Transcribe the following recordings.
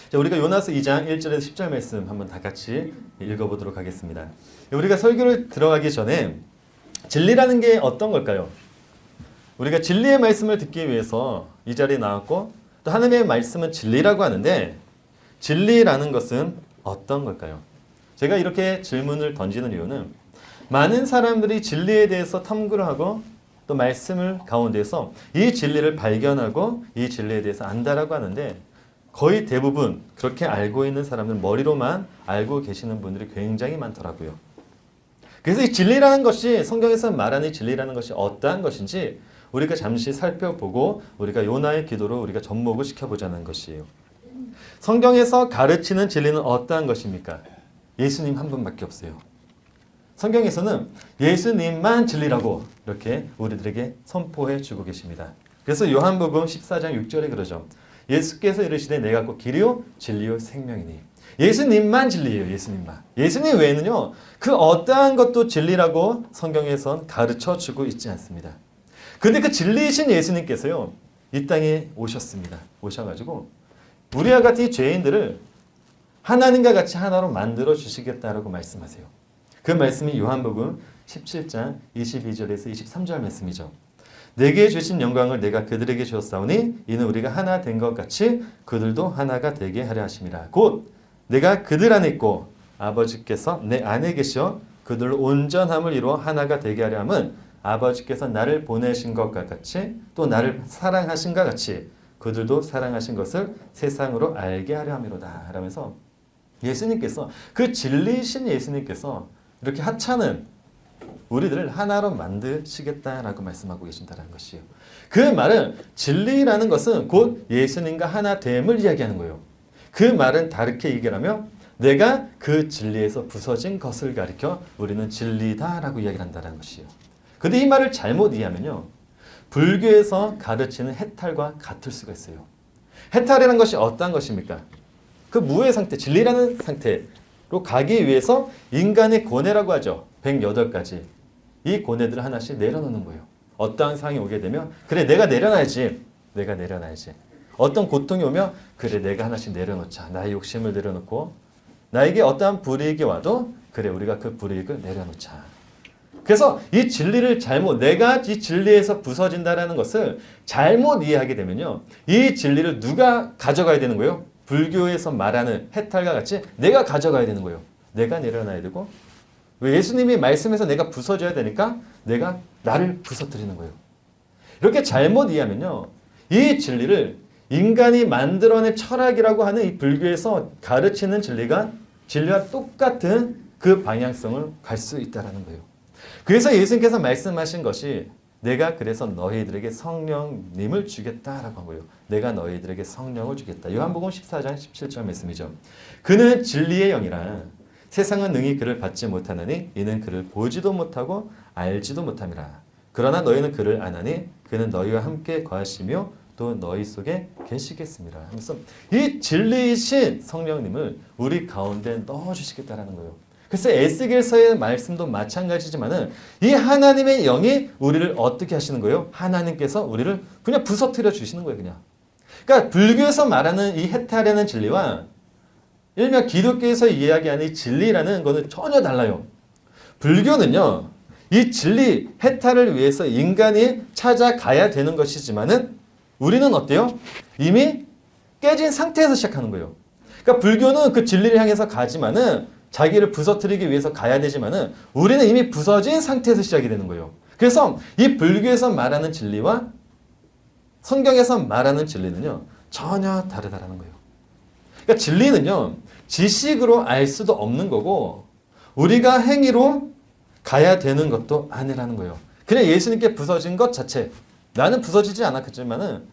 자, 우리가 요나서 2장 1절에서 10절 말씀 한번 다 같이 읽어보도록 하겠습니다. 우리가 설교를 들어가기 전에 진리라는 게 어떤 걸까요? 우리가 진리의 말씀을 듣기 위해서 이 자리에 나왔고 또 하나님의 말씀은 진리라고 하는데 진리라는 것은 어떤 걸까요? 제가 이렇게 질문을 던지는 이유는 많은 사람들이 진리에 대해서 탐구를 하고 또 말씀을 가운데서 이 진리를 발견하고 이 진리에 대해서 안다라고 하는데 거의 대부분 그렇게 알고 있는 사람들 머리로만 알고 계시는 분들이 굉장히 많더라고요. 그래서 이 진리라는 것이 성경에서 말하는 진리라는 것이 어떠한 것인지 우리가 잠시 살펴보고 우리가 요나의 기도로 우리가 접목을 시켜보자는 것이에요. 성경에서 가르치는 진리는 어떠한 것입니까? 예수님 한 분밖에 없어요. 성경에서는 예수님만 진리라고 이렇게 우리들에게 선포해 주고 계십니다. 그래서 요한복음 14장 6절에 그러죠. 예수께서 이르시되 내가 곧 길이요 진리요 생명이니. 예수님만 진리예요. 예수님만. 예수님 외에는요. 그 어떠한 것도 진리라고 성경에선 가르쳐 주고 있지 않습니다. 근데 그 진리이신 예수님께서요. 이 땅에 오셨습니다. 오셔가지고 우리와 같은 죄인들을 하나님과 같이 하나로 만들어 주시겠다라고 말씀하세요. 그 말씀이 요한복음 17장 22절에서 23절 말씀이죠. 내게 주신 영광을 내가 그들에게 주었사오니 이는 우리가 하나 된 것 같이 그들도 하나가 되게 하려 하심이라. 곧 내가 그들 안에 있고 아버지께서 내 안에 계셔 그들로 온전함을 이루어 하나가 되게 하려 함은 아버지께서 나를 보내신 것과 같이 또 나를 사랑하신 것 같이 그들도 사랑하신 것을 세상으로 알게 하려 함이로다. 라면서 예수님께서 그 진리이신 예수님께서 이렇게 하찮은 우리들을 하나로 만드시겠다라고 말씀하고 계신다는 것이에요. 그 말은 진리라는 것은 곧 예수님과 하나 됨을 이야기하는 거예요. 그 말은 다르게 얘기하면 내가 그 진리에서 부서진 것을 가리켜 우리는 진리다라고 이야기를 한다는 것이에요. 그런데 이 말을 잘못 이해하면요. 불교에서 가르치는 해탈과 같을 수가 있어요. 해탈이라는 것이 어떠한 것입니까? 그 무의 상태, 진리라는 상태로 가기 위해서 인간의 고뇌라고 하죠. 108가지. 이 고뇌들을 하나씩 내려놓는 거예요. 어떠한 상황이 오게 되면 그래 내가 내려놔야지. 내가 내려놔야지. 어떤 고통이 오면 그래 내가 하나씩 내려놓자. 나의 욕심을 내려놓고 나에게 어떠한 불이익이 와도 그래 우리가 그 불이익을 내려놓자. 그래서 이 진리를 내가 이 진리에서 부서진다라는 것을 잘못 이해하게 되면요. 이 진리를 누가 가져가야 되는 거예요? 불교에서 말하는 해탈과 같이 내가 가져가야 되는 거예요. 내가 내려놔야 되고 왜 예수님이 말씀에서 내가 부서져야 되니까 내가 나를 부서뜨리는 거예요. 이렇게 잘못 이해하면요. 이 진리를 인간이 만들어낸 철학이라고 하는 이 불교에서 가르치는 진리와 똑같은 그 방향성을 갈 수 있다는 거예요. 그래서 예수님께서 말씀하신 것이 내가 그래서 너희들에게 성령님을 주겠다라고 한 거예요. 내가 너희들에게 성령을 주겠다. 요한복음 14장 17절 말씀이죠. 그는 진리의 영이라 세상은 능히 그를 받지 못하느니 이는 그를 보지도 못하고 알지도 못함이라. 그러나 너희는 그를 아나니 그는 너희와 함께 거하시며 또 너희 속에 계시겠습니다. 하면서 이 진리이신 성령님을 우리 가운데 넣어주시겠다라는 거예요. 그래서 에스겔서의 말씀도 마찬가지지만은 이 하나님의 영이 우리를 어떻게 하시는 거예요? 하나님께서 우리를 그냥 부서뜨려 주시는 거예요, 그냥. 그러니까 불교에서 말하는 이 해탈이라는 진리와 일명 기독교에서 이야기하는 이 진리라는 것은 전혀 달라요. 불교는요, 이 진리, 해탈을 위해서 인간이 찾아가야 되는 것이지만은 우리는 어때요? 이미 깨진 상태에서 시작하는 거예요. 그러니까 불교는 그 진리를 향해서 가지만은 자기를 부서뜨리기 위해서 가야 되지만은 우리는 이미 부서진 상태에서 시작이 되는 거예요. 그래서 이 불교에서 말하는 진리와 성경에서 말하는 진리는요, 전혀 다르다라는 거예요. 그러니까 진리는요, 지식으로 알 수도 없는 거고 우리가 행위로 가야 되는 것도 아니라는 거예요. 그냥 예수님께 부서진 것 자체, 나는 부서지지 않았겠지만은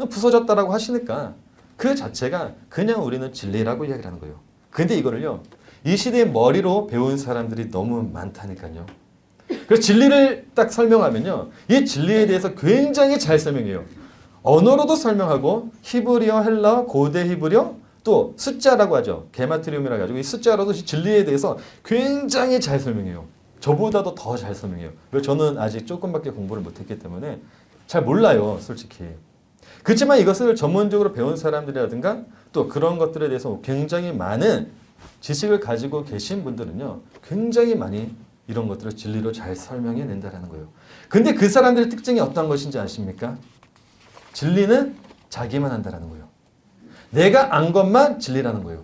부서졌다라고 하시니까 그 자체가 그냥 우리는 진리라고 이야기를 하는 거예요. 근데 이거를요, 이 시대의 머리로 배운 사람들이 너무 많다니까요. 그래서 진리를 딱 설명하면요, 이 진리에 대해서 굉장히 잘 설명해요. 언어로도 설명하고 히브리어, 헬라어, 고대 히브리어, 또 숫자라고 하죠. 게마트리움이라고 가지고 이 숫자로도 진리에 대해서 굉장히 잘 설명해요. 저보다도 더 잘 설명해요. 저는 아직 조금밖에 공부를 못했기 때문에 잘 몰라요, 솔직히. 그렇지만 이것을 전문적으로 배운 사람들이라든가 또 그런 것들에 대해서 굉장히 많은 지식을 가지고 계신 분들은요. 굉장히 많이 이런 것들을 진리로 잘 설명해낸다는 거예요. 근데 그 사람들의 특징이 어떤 것인지 아십니까? 진리는 자기만 한다는 거예요. 내가 안 것만 진리라는 거예요.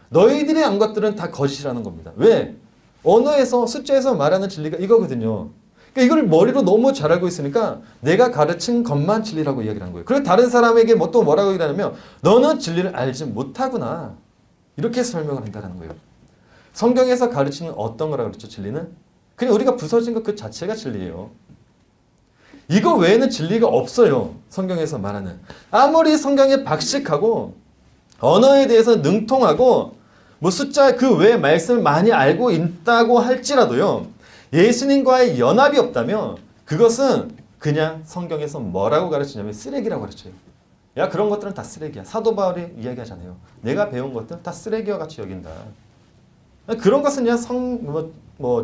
너희들이 안 것들은 다 거짓이라는 겁니다. 왜? 언어에서 숫자에서 말하는 진리가 이거거든요. 그러니까 이걸 머리로 너무 잘 알고 있으니까 내가 가르친 것만 진리라고 이야기를 하는 거예요. 그리고 다른 사람에게 또 뭐라고 얘기하냐면 너는 진리를 알지 못하구나. 이렇게 설명을 한다는 거예요. 성경에서 가르치는 어떤 거라고 그랬죠? 진리는? 그냥 우리가 부서진 것 그 자체가 진리예요. 이거 외에는 진리가 없어요. 성경에서 말하는. 아무리 성경에 박식하고 언어에 대해서 능통하고 뭐 숫자 그 외의 말씀을 많이 알고 있다고 할지라도요. 예수님과의 연합이 없다면 그것은 그냥 성경에서 뭐라고 가르치냐면 쓰레기라고 가르쳐요. 야 그런 것들은 다 쓰레기야. 사도 바울이 이야기하잖아요. 내가 배운 것들 다 쓰레기와 같이 여긴다. 그런 것은 그냥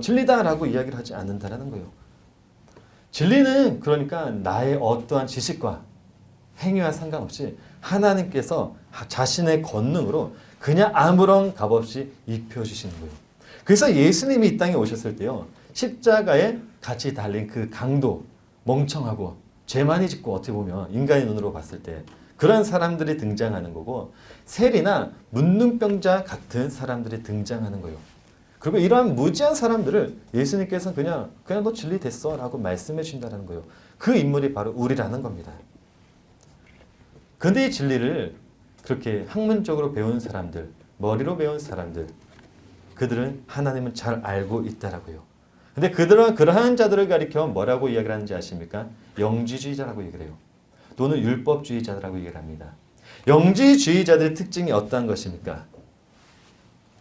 진리다라고 이야기를 하지 않는다라는 거예요. 진리는 그러니까 나의 어떠한 지식과 행위와 상관없이 하나님께서 자신의 권능으로 그냥 아무런 값 없이 입혀주시는 거예요. 그래서 예수님이 이 땅에 오셨을 때요. 십자가에 같이 달린 그 강도, 멍청하고 죄 많이 짓고 어떻게 보면 인간의 눈으로 봤을 때 그런 사람들이 등장하는 거고 세리나 문둥병자 같은 사람들이 등장하는 거예요. 그리고 이러한 무지한 사람들을 예수님께서 그냥 너 진리 됐어 라고 말씀해 주신다는 거예요. 그 인물이 바로 우리라는 겁니다. 근데 이 진리를 그렇게 학문적으로 배운 사람들, 머리로 배운 사람들, 그들은 하나님을 잘 알고 있다라고요. 근데 그들은 그러한 자들을 가리켜 뭐라고 이야기를 하는지 아십니까? 영지주의자라고 얘기를 해요. 또는 율법주의자라고 얘기를 합니다. 영지주의자들의 특징이 어떠한 것입니까?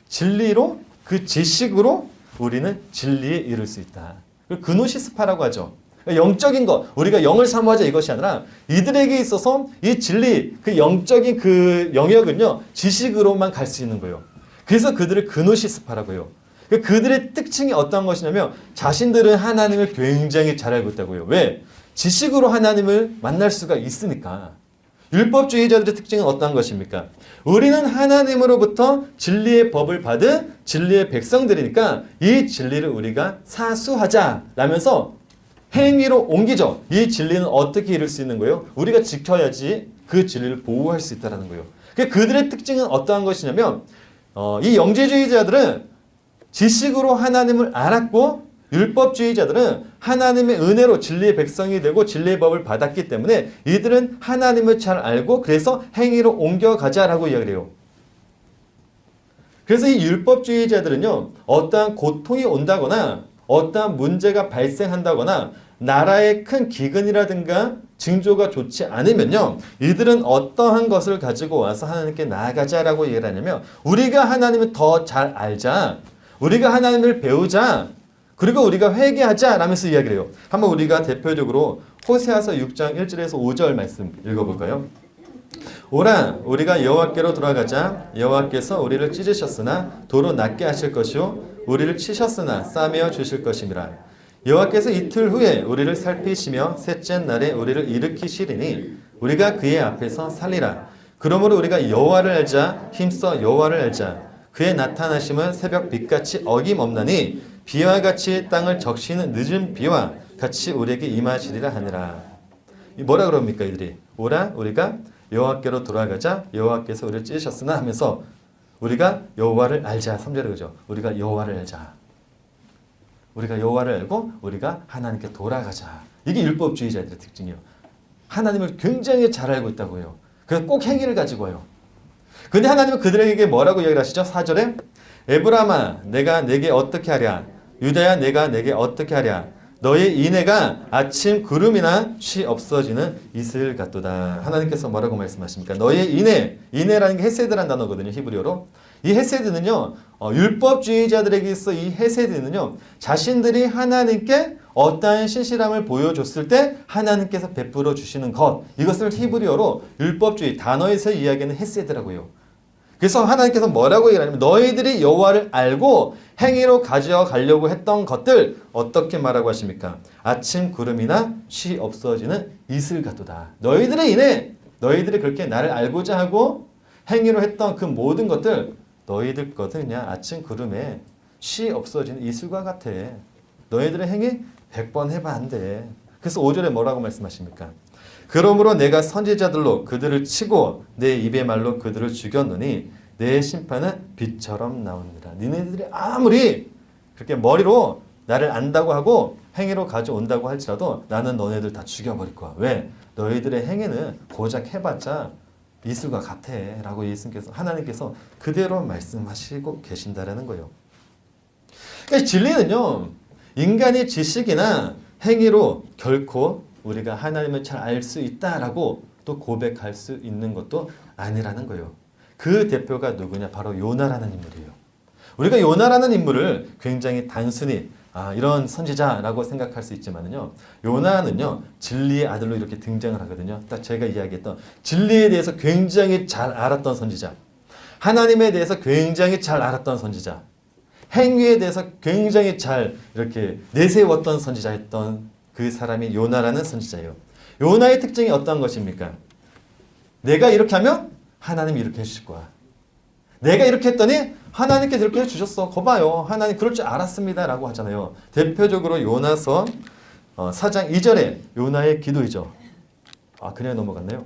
진리로 그 지식으로 우리는 진리에 이를 수 있다. 그노시스파라고 하죠. 영적인 것, 우리가 영을 사모하자 이것이 아니라 이들에게 있어서 이 진리, 그 영적인 그 영역은요, 지식으로만 갈 수 있는 거예요. 그래서 그들을 그노시스파라고 해요. 그들의 특징이 어떤 것이냐면 자신들은 하나님을 굉장히 잘 알고 있다고요. 왜? 지식으로 하나님을 만날 수가 있으니까. 율법주의자들의 특징은 어떤 것입니까? 우리는 하나님으로부터 진리의 법을 받은 진리의 백성들이니까 이 진리를 우리가 사수하자라면서 행위로 옮기죠. 이 진리는 어떻게 이룰 수 있는 거예요? 우리가 지켜야지 그 진리를 보호할 수 있다는 거예요. 그들의 특징은 어떠한 것이냐면 이 영지주의자들은 지식으로 하나님을 알았고 율법주의자들은 하나님의 은혜로 진리의 백성이 되고 진리의 법을 받았기 때문에 이들은 하나님을 잘 알고 그래서 행위로 옮겨가자라고 이야기를 해요. 그래서 이 율법주의자들은요. 어떠한 고통이 온다거나 어떠한 문제가 발생한다거나 나라의 큰 기근이라든가 징조가 좋지 않으면요. 이들은 어떠한 것을 가지고 와서 하나님께 나아가자라고 얘기를 하냐면 우리가 하나님을 더 잘 알자. 우리가 하나님을 배우자. 그리고 우리가 회개하자 라면서 이야기를 해요. 한번 우리가 대표적으로 호세아서 6장 1절에서 5절 말씀 읽어볼까요? 오라 우리가 여호와께로 돌아가자. 여호와께서 우리를 찢으셨으나 도로 낫게 하실 것이요 우리를 치셨으나 싸매어 주실 것임이라. 여호와께서 이틀 후에 우리를 살피시며 셋째 날에 우리를 일으키시리니 우리가 그의 앞에서 살리라. 그러므로 우리가 여호와를 알자. 힘써 여호와를 알자. 그의 나타나심은 새벽 빛같이 어김없나니 비와 같이 땅을 적시는 늦은 비와 같이 우리에게 임하시리라 하니라. 뭐라 그럽니까 이들이? 오라 우리가 여호와께로 돌아가자. 여호와께서 우리를 찢으셨으나 하면서 우리가 여호와를 알자. 3절에 그죠? 우리가 여호와를 알자. 우리가 여호와를 알고 우리가 하나님께 돌아가자. 이게 율법주의자들의 특징이에요. 하나님을 굉장히 잘 알고 있다고 해요. 그래서 꼭 행위를 가지고 와요. 근데 하나님은 그들에게 뭐라고 이야기를 하시죠? 4절에 에브라마 내가 내게 어떻게 하랴. 유다야 내가 내게 어떻게 하랴. 너의 인애가 아침 구름이나 쉬 없어지는 이슬 같도다. 하나님께서 뭐라고 말씀하십니까? 너의 인애라는 게 헤세드라는 단어거든요. 히브리어로. 이 헤세드는요. 율법주의자들에게 있어 이 헤세드는요. 자신들이 하나님께 어떠한 신실함을 보여줬을 때 하나님께서 베풀어 주시는 것. 이것을 히브리어로 율법주의 단어에서 이야기하는 헤세드라고 해요. 그래서 하나님께서 뭐라고 얘기하냐면 너희들이 여호와를 알고 행위로 가져가려고 했던 것들 어떻게 말하고 하십니까? 아침 구름이나 쉬 없어지는 이슬 같도다. 너희들의 인해, 너희들이 그렇게 나를 알고자 하고 행위로 했던 그 모든 것들 너희들 것은 그냥 아침 구름에 쉬 없어지는 이슬과 같아. 너희들의 행위 100번 해봐 안 돼. 그래서 5절에 뭐라고 말씀하십니까? 그러므로 내가 선지자들로 그들을 치고 내 입의 말로 그들을 죽였노니 내 심판은 빛처럼 나오니라. 니네들이 아무리 그렇게 머리로 나를 안다고 하고 행위로 가져온다고 할지라도 나는 너네들 다 죽여버릴 거야. 왜? 너희들의 행위는 고작 해봤자 이슬과 같아 라고 예수님께서 하나님께서 그대로 말씀하시고 계신다라는 거예요. 그러니까 진리는요, 인간의 지식이나 행위로 결코 우리가 하나님을 잘 알 수 있다라고 또 고백할 수 있는 것도 아니라는 거예요. 그 대표가 누구냐? 바로 요나라는 인물이에요. 우리가 요나라는 인물을 굉장히 단순히 이런 선지자라고 생각할 수 있지만요, 요나는요 진리의 아들로 이렇게 등장을 하거든요. 딱 제가 이야기했던 진리에 대해서 굉장히 잘 알았던 선지자, 하나님에 대해서 굉장히 잘 알았던 선지자, 행위에 대해서 굉장히 잘 이렇게 내세웠던 선지자였던 그 사람이 요나라는 선지자예요. 요나의 특징이 어떤 것입니까? 내가 이렇게 하면 하나님이 이렇게 해주실 거야. 내가 이렇게 했더니 하나님께서 이렇게 해주셨어. 거봐요. 하나님 그럴 줄 알았습니다. 라고 하잖아요. 대표적으로 요나서 4장 2절에 요나의 기도이죠. 그냥 넘어갔네요.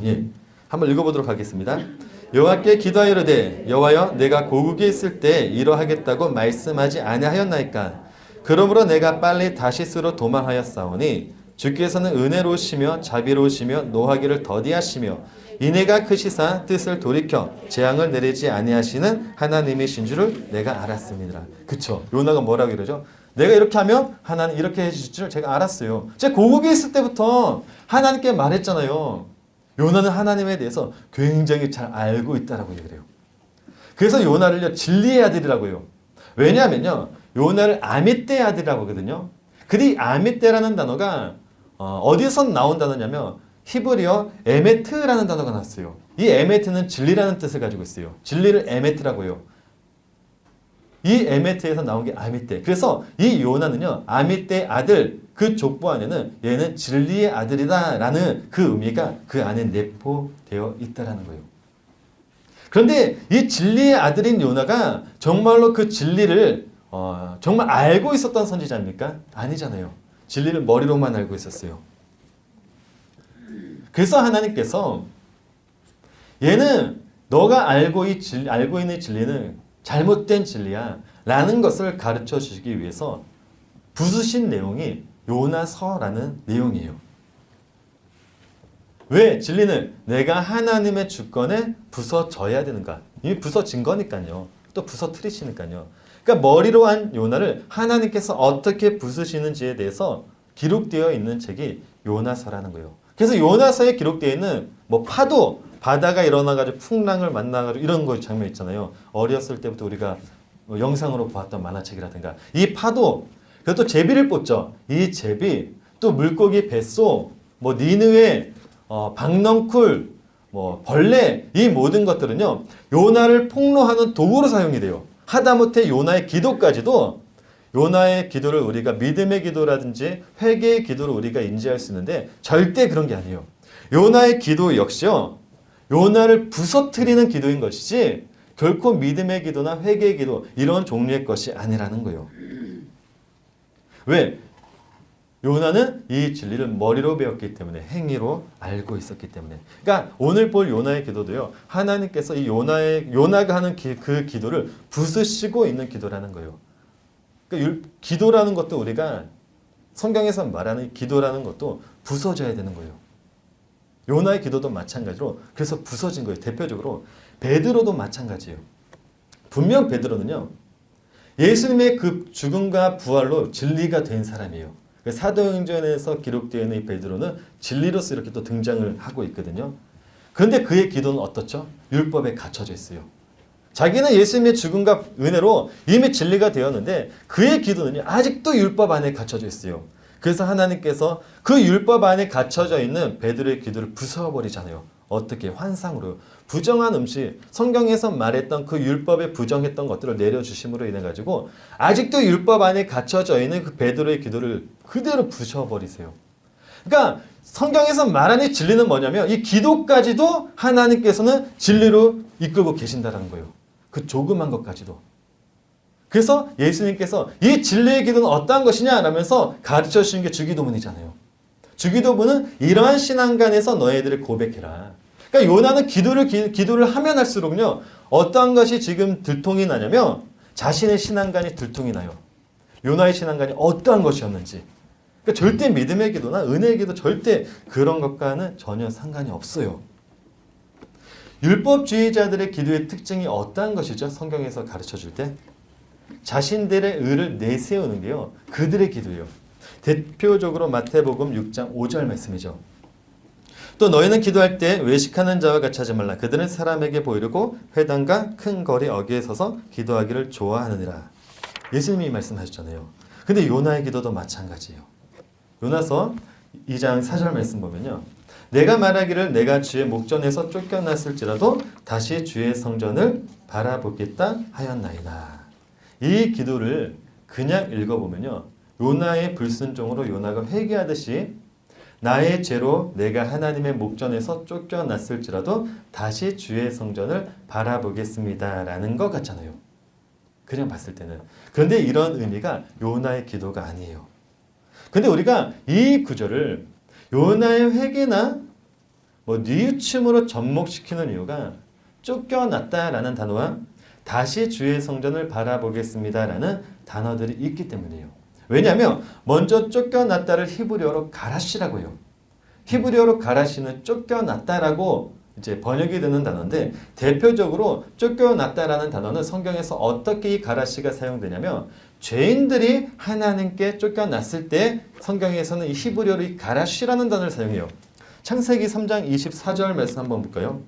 예. 한번 읽어보도록 하겠습니다. 여호와께 기도하여 이르되 여호와여 내가 고국에 있을 때 이러하겠다고 말씀하지 아니하였나이까. 그러므로 내가 빨리 다시스로 도망하였사오니 주께서는 은혜로우시며 자비로우시며 노하기를 더디하시며 인애가 크시사 뜻을 돌이켜 재앙을 내리지 아니하시는 하나님이신 줄을 내가 알았습니다. 그쵸? 요나가 뭐라고 이러죠? 내가 이렇게 하면 하나님 이렇게 해주실 줄 제가 알았어요. 제가 고국에 있을 때부터 하나님께 말했잖아요. 요나는 하나님에 대해서 굉장히 잘 알고 있다라고 얘기를 해요. 그래서 요나를요 진리의 아들이라고 해요. 왜냐하면요 요나를 아미떼의 아들이라고 하거든요. 근데 이 아미떼라는 단어가 어디서 나온 단어냐면 히브리어 에메트라는 단어가 나왔어요. 이 에메트는 진리라는 뜻을 가지고 있어요. 진리를 에메트라고 해요. 이 에메트에서 나온 게 아미떼. 그래서 이 요나는요 아미떼의 아들, 그 족보 안에는 얘는 진리의 아들이다 라는 그 의미가 그 안에 내포되어 있다라는 거예요. 그런데 이 진리의 아들인 요나가 정말로 그 진리를 정말 알고 있었던 선지자입니까? 아니잖아요. 진리를 머리로만 알고 있었어요. 그래서 하나님께서 얘는 너가 알고 있는 진리는 잘못된 진리야 라는 것을 가르쳐 주시기 위해서 부수신 내용이 요나서라는 내용이에요. 왜? 진리는 내가 하나님의 주권에 부서져야 되는가? 이미 부서진 거니까요. 또 부서뜨리시니까요. 그러니까 머리로 한 요나를 하나님께서 어떻게 부수시는지에 대해서 기록되어 있는 책이 요나서라는 거예요. 그래서 요나서에 기록되어 있는 파도, 바다가 일어나가지고 풍랑을 만나가지고 이런 거 장면 있잖아요. 어렸을 때부터 우리가 영상으로 보았던 만화책이라든가 이 파도, 그리고 또 제비를 뽑죠. 이 제비, 또 물고기 뱃속, 니느웨, 박넝쿨, 벌레, 이 모든 것들은요 요나를 폭로하는 도구로 사용이 돼요. 하다못해 요나의 기도까지도 요나의 기도를 우리가 믿음의 기도라든지 회개의 기도로 우리가 인지할 수 있는데 절대 그런 게 아니에요. 요나의 기도 역시요 요나를 부서뜨리는 기도인 것이지 결코 믿음의 기도나 회개의 기도 이런 종류의 것이 아니라는 거예요. 왜? 요나는 이 진리를 머리로 배웠기 때문에 행위로 알고 있었기 때문에. 그러니까 오늘 볼 요나의 기도도요 하나님께서 이 요나가 하는 그 기도를 부수시고 있는 기도라는 거예요. 그러니까 기도라는 것도 우리가 성경에서 말하는 기도라는 것도 부서져야 되는 거예요. 요나의 기도도 마찬가지로 그래서 부서진 거예요. 대표적으로 베드로도 마찬가지예요. 분명 베드로는요 예수님의 그 죽음과 부활로 진리가 된 사람이에요. 사도행전에서 기록되어 있는 이 베드로는 진리로서 이렇게 또 등장을 하고 있거든요. 그런데 그의 기도는 어떻죠? 율법에 갇혀져 있어요. 자기는 예수님의 죽음과 은혜로 이미 진리가 되었는데 그의 기도는 아직도 율법 안에 갇혀져 있어요. 그래서 하나님께서 그 율법 안에 갇혀져 있는 베드로의 기도를 부숴버리잖아요. 어떻게? 환상으로. 부정한 음식, 성경에서 말했던 그 율법에 부정했던 것들을 내려주심으로 인해 가지고 아직도 율법 안에 갇혀져 있는 그 베드로의 기도를 그대로 부숴버리세요. 그러니까 성경에서 말하는 진리는 뭐냐면 이 기도까지도 하나님께서는 진리로 이끌고 계신다는 거예요. 그 조그만 것까지도. 그래서 예수님께서 이 진리의 기도는 어떠한 것이냐 라면서 가르쳐 주신 게 주기도문이잖아요. 주기도문은 이러한 신앙관에서 너희들을 고백해라. 그러니까 요나는 기도를 하면 할수록요. 어떠한 것이 지금 들통이 나냐면 자신의 신앙관이 들통이 나요. 요나의 신앙관이 어떠한 것이었는지. 그러니까 절대 믿음의 기도나 은혜의 기도 절대 그런 것과는 전혀 상관이 없어요. 율법주의자들의 기도의 특징이 어떠한 것이죠? 성경에서 가르쳐줄 때 자신들의 의를 내세우는 게요. 그들의 기도예요. 대표적으로 마태복음 6장 5절 말씀이죠. 또 너희는 기도할 때 외식하는 자와 같이 하지 말라. 그들은 사람에게 보이려고 회당과 큰 거리 어귀에 서서 기도하기를 좋아하느니라. 예수님이 말씀하셨잖아요. 근데 요나의 기도도 마찬가지예요. 요나서 2장 4절 말씀 보면요. 내가 말하기를 내가 주의 목전에서 쫓겨났을지라도 다시 주의 성전을 바라보겠다 하였나이다. 이 기도를 그냥 읽어보면요. 요나의 불순종으로 요나가 회개하듯이 나의 죄로 내가 하나님의 목전에서 쫓겨났을지라도 다시 주의 성전을 바라보겠습니다. 라는 것 같잖아요. 그냥 봤을 때는. 그런데 이런 의미가 요나의 기도가 아니에요. 근데 우리가 이 구절을 요나의 회개나 뉘우침으로 접목시키는 이유가 쫓겨났다라는 단어와 다시 주의 성전을 바라보겠습니다라는 단어들이 있기 때문이에요. 왜냐하면 먼저 쫓겨났다를 히브리어로 가라시라고 해요. 히브리어로 가라시는 쫓겨났다라고 이제 번역이 되는 단어인데 대표적으로 쫓겨났다라는 단어는 성경에서 어떻게 이 가라시가 사용되냐면 죄인들이 하나님께 쫓겨났을 때 성경에서는 이 히브리어로 이 가라시라는 단어를 사용해요. 창세기 3장 24절 말씀 한번 볼까요?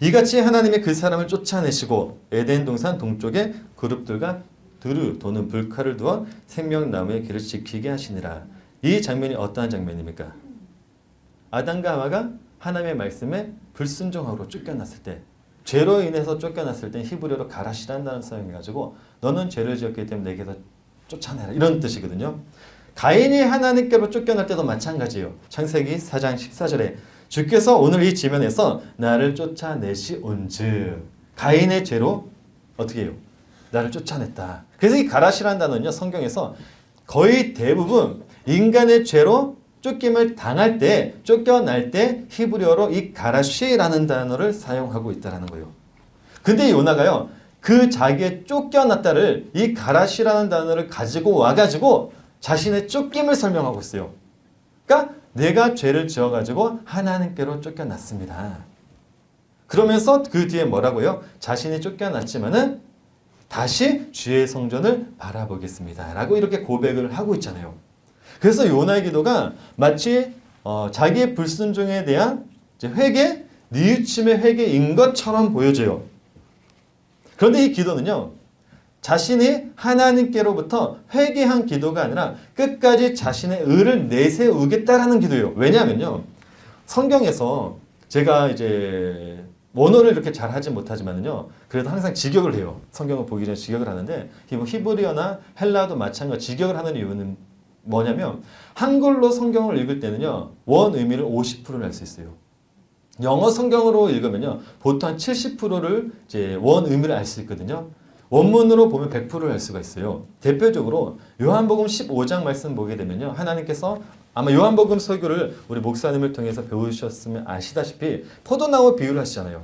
이같이 하나님이 그 사람을 쫓아내시고 에덴 동산 동쪽에 그룹들과 두루 도는 불칼을 두어 생명나무의 길을 지키게 하시니라. 이 장면이 어떠한 장면입니까? 아담과 하와가 하나님의 말씀에 불순종하고 쫓겨났을 때 죄로 인해서 쫓겨났을 때 히브리어로 가라시라는 단어를 사용해가지고 너는 죄를 지었기 때문에 내게서 쫓아내라 이런 뜻이거든요. 가인이 하나님께로 쫓겨날 때도 마찬가지예요. 창세기 4장 14절에 주께서 오늘 이 지면에서 나를 쫓아내시온즉 가인의 죄로 어떻게 해요? 나를 쫓아냈다. 그래서 이 가라시라는 단어는요. 성경에서 거의 대부분 인간의 죄로 쫓김을 당할 때, 쫓겨날 때 히브리어로 이 가라시라는 단어를 사용하고 있다는 거예요. 근데 요나가요. 그 자기의 쫓겨났다를 이 가라시라는 단어를 가지고 와가지고 자신의 쫓김을 설명하고 있어요. 그러니까 내가 죄를 지어가지고 하나님께로 쫓겨났습니다. 그러면서 그 뒤에 뭐라고요? 자신이 쫓겨났지만은 다시 주의 성전을 바라보겠습니다. 라고 이렇게 고백을 하고 있잖아요. 그래서 요나의 기도가 마치 자기의 불순종에 대한 회개, 뉘우침의 회개인 것처럼 보여져요. 그런데 이 기도는요. 자신이 하나님께로부터 회개한 기도가 아니라 끝까지 자신의 의를 내세우겠다라는 기도예요. 왜냐하면요. 성경에서 제가 이제 원어를 이렇게 잘 하지 못하지만요. 그래도 항상 직역을 해요. 성경을 보기 전에 직역을 하는데 히브리어나 헬라어도 마찬가지 직역을 하는 이유는 뭐냐면 한글로 성경을 읽을 때는요. 원 의미를 50%를 알 수 있어요. 영어 성경으로 읽으면요. 보통 한 70%를 이제 원 의미를 알 수 있거든요. 원문으로 보면 100%를 알 수가 있어요. 대표적으로 요한복음 15장 말씀 보게 되면요. 하나님께서 아마 요한복음 설교를 우리 목사님을 통해서 배우셨으면 아시다시피 포도나무 비유를 하시잖아요.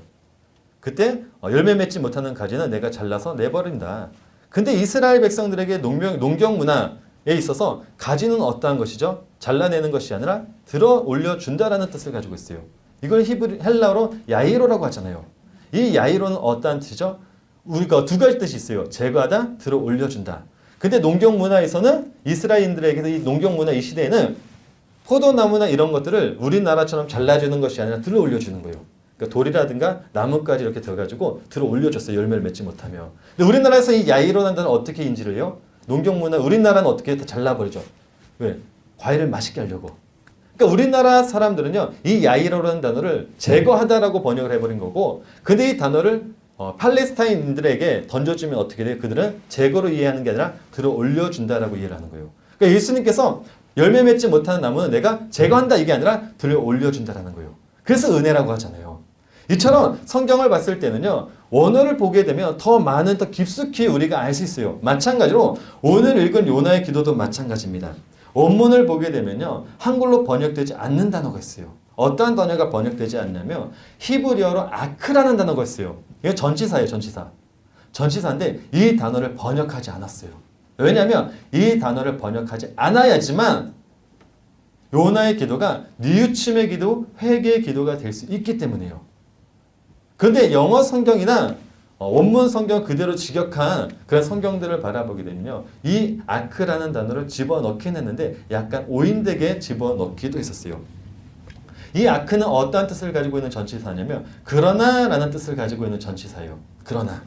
그때 열매 맺지 못하는 가지는 내가 잘라서 내버린다. 근데 이스라엘 백성들에게 농경 문화에 있어서 가지는 어떠한 것이죠? 잘라내는 것이 아니라 들어 올려준다라는 뜻을 가지고 있어요. 이걸 헬라어로 야이로라고 하잖아요. 이 야이로는 어떠한 뜻이죠? 우리가 두 가지 뜻이 있어요. 제거하다, 들어 올려준다. 근데 농경 문화에서는 이스라엘인들에게서 이 농경 문화 이 시대에는 포도나무나 이런 것들을 우리나라처럼 잘라주는 것이 아니라 들어 올려주는 거예요. 그러니까 돌이라든가 나뭇가지 이렇게 들어가지고 들어 올려줬어요. 열매를 맺지 못하며. 근데 우리나라에서 이 야이로라는 단어는 어떻게 인지를 해요? 농경 문화, 우리나라는 어떻게 다 잘라버리죠. 왜? 과일을 맛있게 하려고. 그러니까 우리나라 사람들은요. 이 야이로라는 단어를 제거하다라고 번역을 해버린 거고 근데 이 단어를 팔레스타인인들에게 던져주면 어떻게 돼요? 그들은 제거로 이해하는 게 아니라 들어 올려준다라고 이해를 하는 거예요. 그러니까 예수님께서 열매 맺지 못하는 나무는 내가 제거한다 이게 아니라 들어 올려준다라는 거예요. 그래서 은혜라고 하잖아요. 이처럼 성경을 봤을 때는요. 원어를 보게 되면 더 많은 더 깊숙이 우리가 알 수 있어요. 마찬가지로 오늘 읽은 요나의 기도도 마찬가지입니다. 원문을 보게 되면요. 한글로 번역되지 않는 단어가 있어요. 어떠한 단어가 번역되지 않냐면 히브리어로 아크라는 단어가 있어요. 이거 전치사예요. 전치사. 전치사인데 이 단어를 번역하지 않았어요. 왜냐하면 이 단어를 번역하지 않아야지만 요나의 기도가 뉘우침의 기도, 회개의 기도가 될 수 있기 때문이에요. 그런데 영어 성경이나 원문 성경 그대로 직역한 그런 성경들을 바라보게 되면요. 이 아크라는 단어를 집어넣긴 했는데 약간 오인되게 집어넣기도 했었어요. 이 아크는 어떠한 뜻을 가지고 있는 전치사냐면 그러나 라는 뜻을 가지고 있는 전치사예요. 그러나.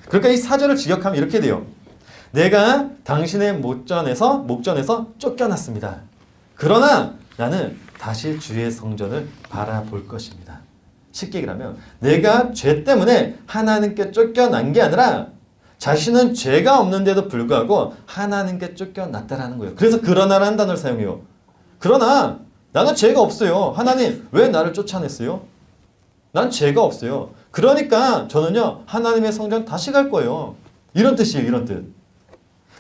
그러니까 이 사절을 직역하면 이렇게 돼요. 내가 당신의 목전에서 쫓겨났습니다. 그러나 나는 다시 주의 성전을 바라볼 것입니다. 쉽게 얘기하면 내가 죄 때문에 하나님께 쫓겨난 게 아니라 자신은 죄가 없는데도 불구하고 하나님께 쫓겨났다라는 거예요. 그래서 그러나라는 단어를 사용해요. 그러나 나는 죄가 없어요. 하나님 왜 나를 쫓아냈어요? 난 죄가 없어요. 그러니까 저는요 하나님의 성전 다시 갈 거예요. 이런 뜻이에요. 이런 뜻.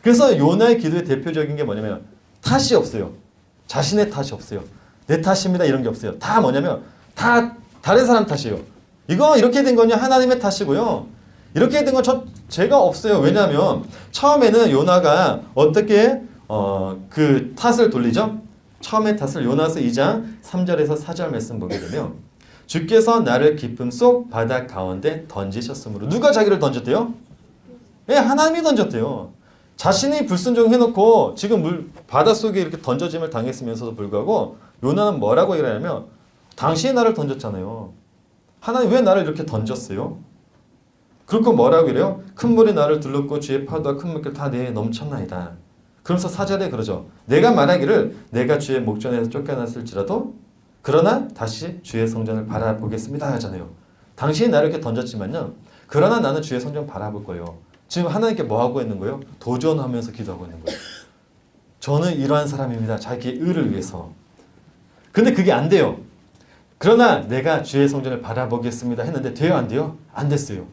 그래서 요나의 기도의 대표적인 게 뭐냐면 탓이 없어요. 자신의 탓이 없어요. 내 탓입니다 이런 게 없어요. 다 뭐냐면 다 다른 사람 탓이에요. 이거 이렇게 된 건요 하나님의 탓이고요. 이렇게 된 건 죄가 없어요. 왜냐하면 처음에는 요나가 어떻게 그 탓을 돌리죠? 처음에 탓을 요나서 2장 3절에서 4절 말씀 보게 되면 주께서 나를 깊음 속 바다 가운데 던지셨으므로 누가 자기를 던졌대요? 예, 하나님이 던졌대요. 자신이 불순종해놓고 지금 바닷속에 이렇게 던져짐을 당했으면서도 불구하고 요나는 뭐라고 얘기하냐면 당신이 나를 던졌잖아요. 하나님 왜 나를 이렇게 던졌어요? 그리고 뭐라고 이래요? 큰 물이 나를 둘렀고 주의 파도와 큰 물결 다 내에 넘쳤나이다. 그러면서 4절에 그러죠. 내가 말하기를 내가 주의 목전에서 쫓겨났을지라도 그러나 다시 주의 성전을 바라보겠습니다 하잖아요. 당신이 나를 이렇게 던졌지만요. 그러나 나는 주의 성전 바라볼 거예요. 지금 하나님께 뭐 하고 있는 거예요? 도전하면서 기도하고 있는 거예요. 저는 이러한 사람입니다. 자기의 의를 위해서. 근데 그게 안 돼요. 그러나 내가 주의 성전을 바라보겠습니다 했는데 돼요? 안 돼요? 안 됐어요.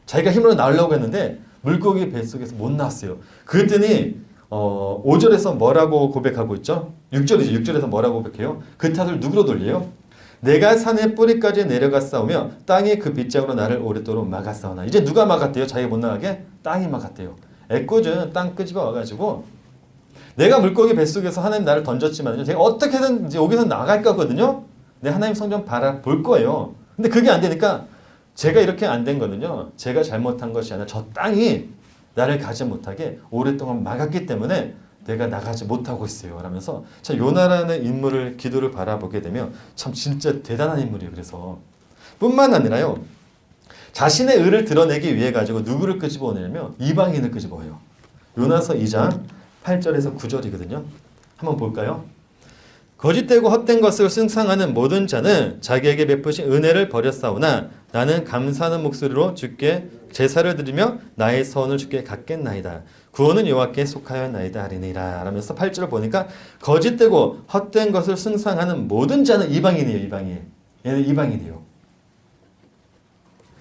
자기가 힘으로 나오려고 했는데 물고기 뱃속에서 못 나왔어요. 그랬더니 5절에서 뭐라고 고백하고 있죠? 6절이죠. 6절에서 뭐라고 고백해요? 그 탓을 누구로 돌려요? 내가 산의 뿌리까지 내려갔사오며 땅이 그 빗장으로 나를 오랫도록 막았사오나. 이제 누가 막았대요? 자기가 못 나가게? 땅이 막았대요. 애꿎은 땅 끄집어 와가지고 내가 물고기 뱃속에서 하나님 나를 던졌지만요. 제가 어떻게든 이제 여기서 나갈 거거든요. 내 하나님 성전 바라볼 거예요. 근데 그게 안 되니까 제가 이렇게 안 된 거는요. 제가 잘못한 것이 아니라 저 땅이 나를 가지 못하게 오랫동안 막았기 때문에 내가 나가지 못하고 있어요. 라면서 참 요나라는 인물을 기도를 바라보게 되면 참 진짜 대단한 인물이에요. 그래서 뿐만 아니라요. 자신의 의를 드러내기 위해 가지고 누구를 끄집어내냐면 이방인을 끄집어요. 요나서 2장 8절에서 9절이거든요. 한번 볼까요? 거짓되고 헛된 것을 숭상하는 모든 자는 자기에게 베푸신 은혜를 버렸사오나 나는 감사하는 목소리로 주께 제사를 드리며 나의 서원을 주께 갚겠나이다. 구원은 여호와께 속하였나이다 하리니라. 라면서 8절을 보니까 거짓되고 헛된 것을 숭상하는 모든 자는 이방인이에요. 이방인. 얘는 이방인이에요.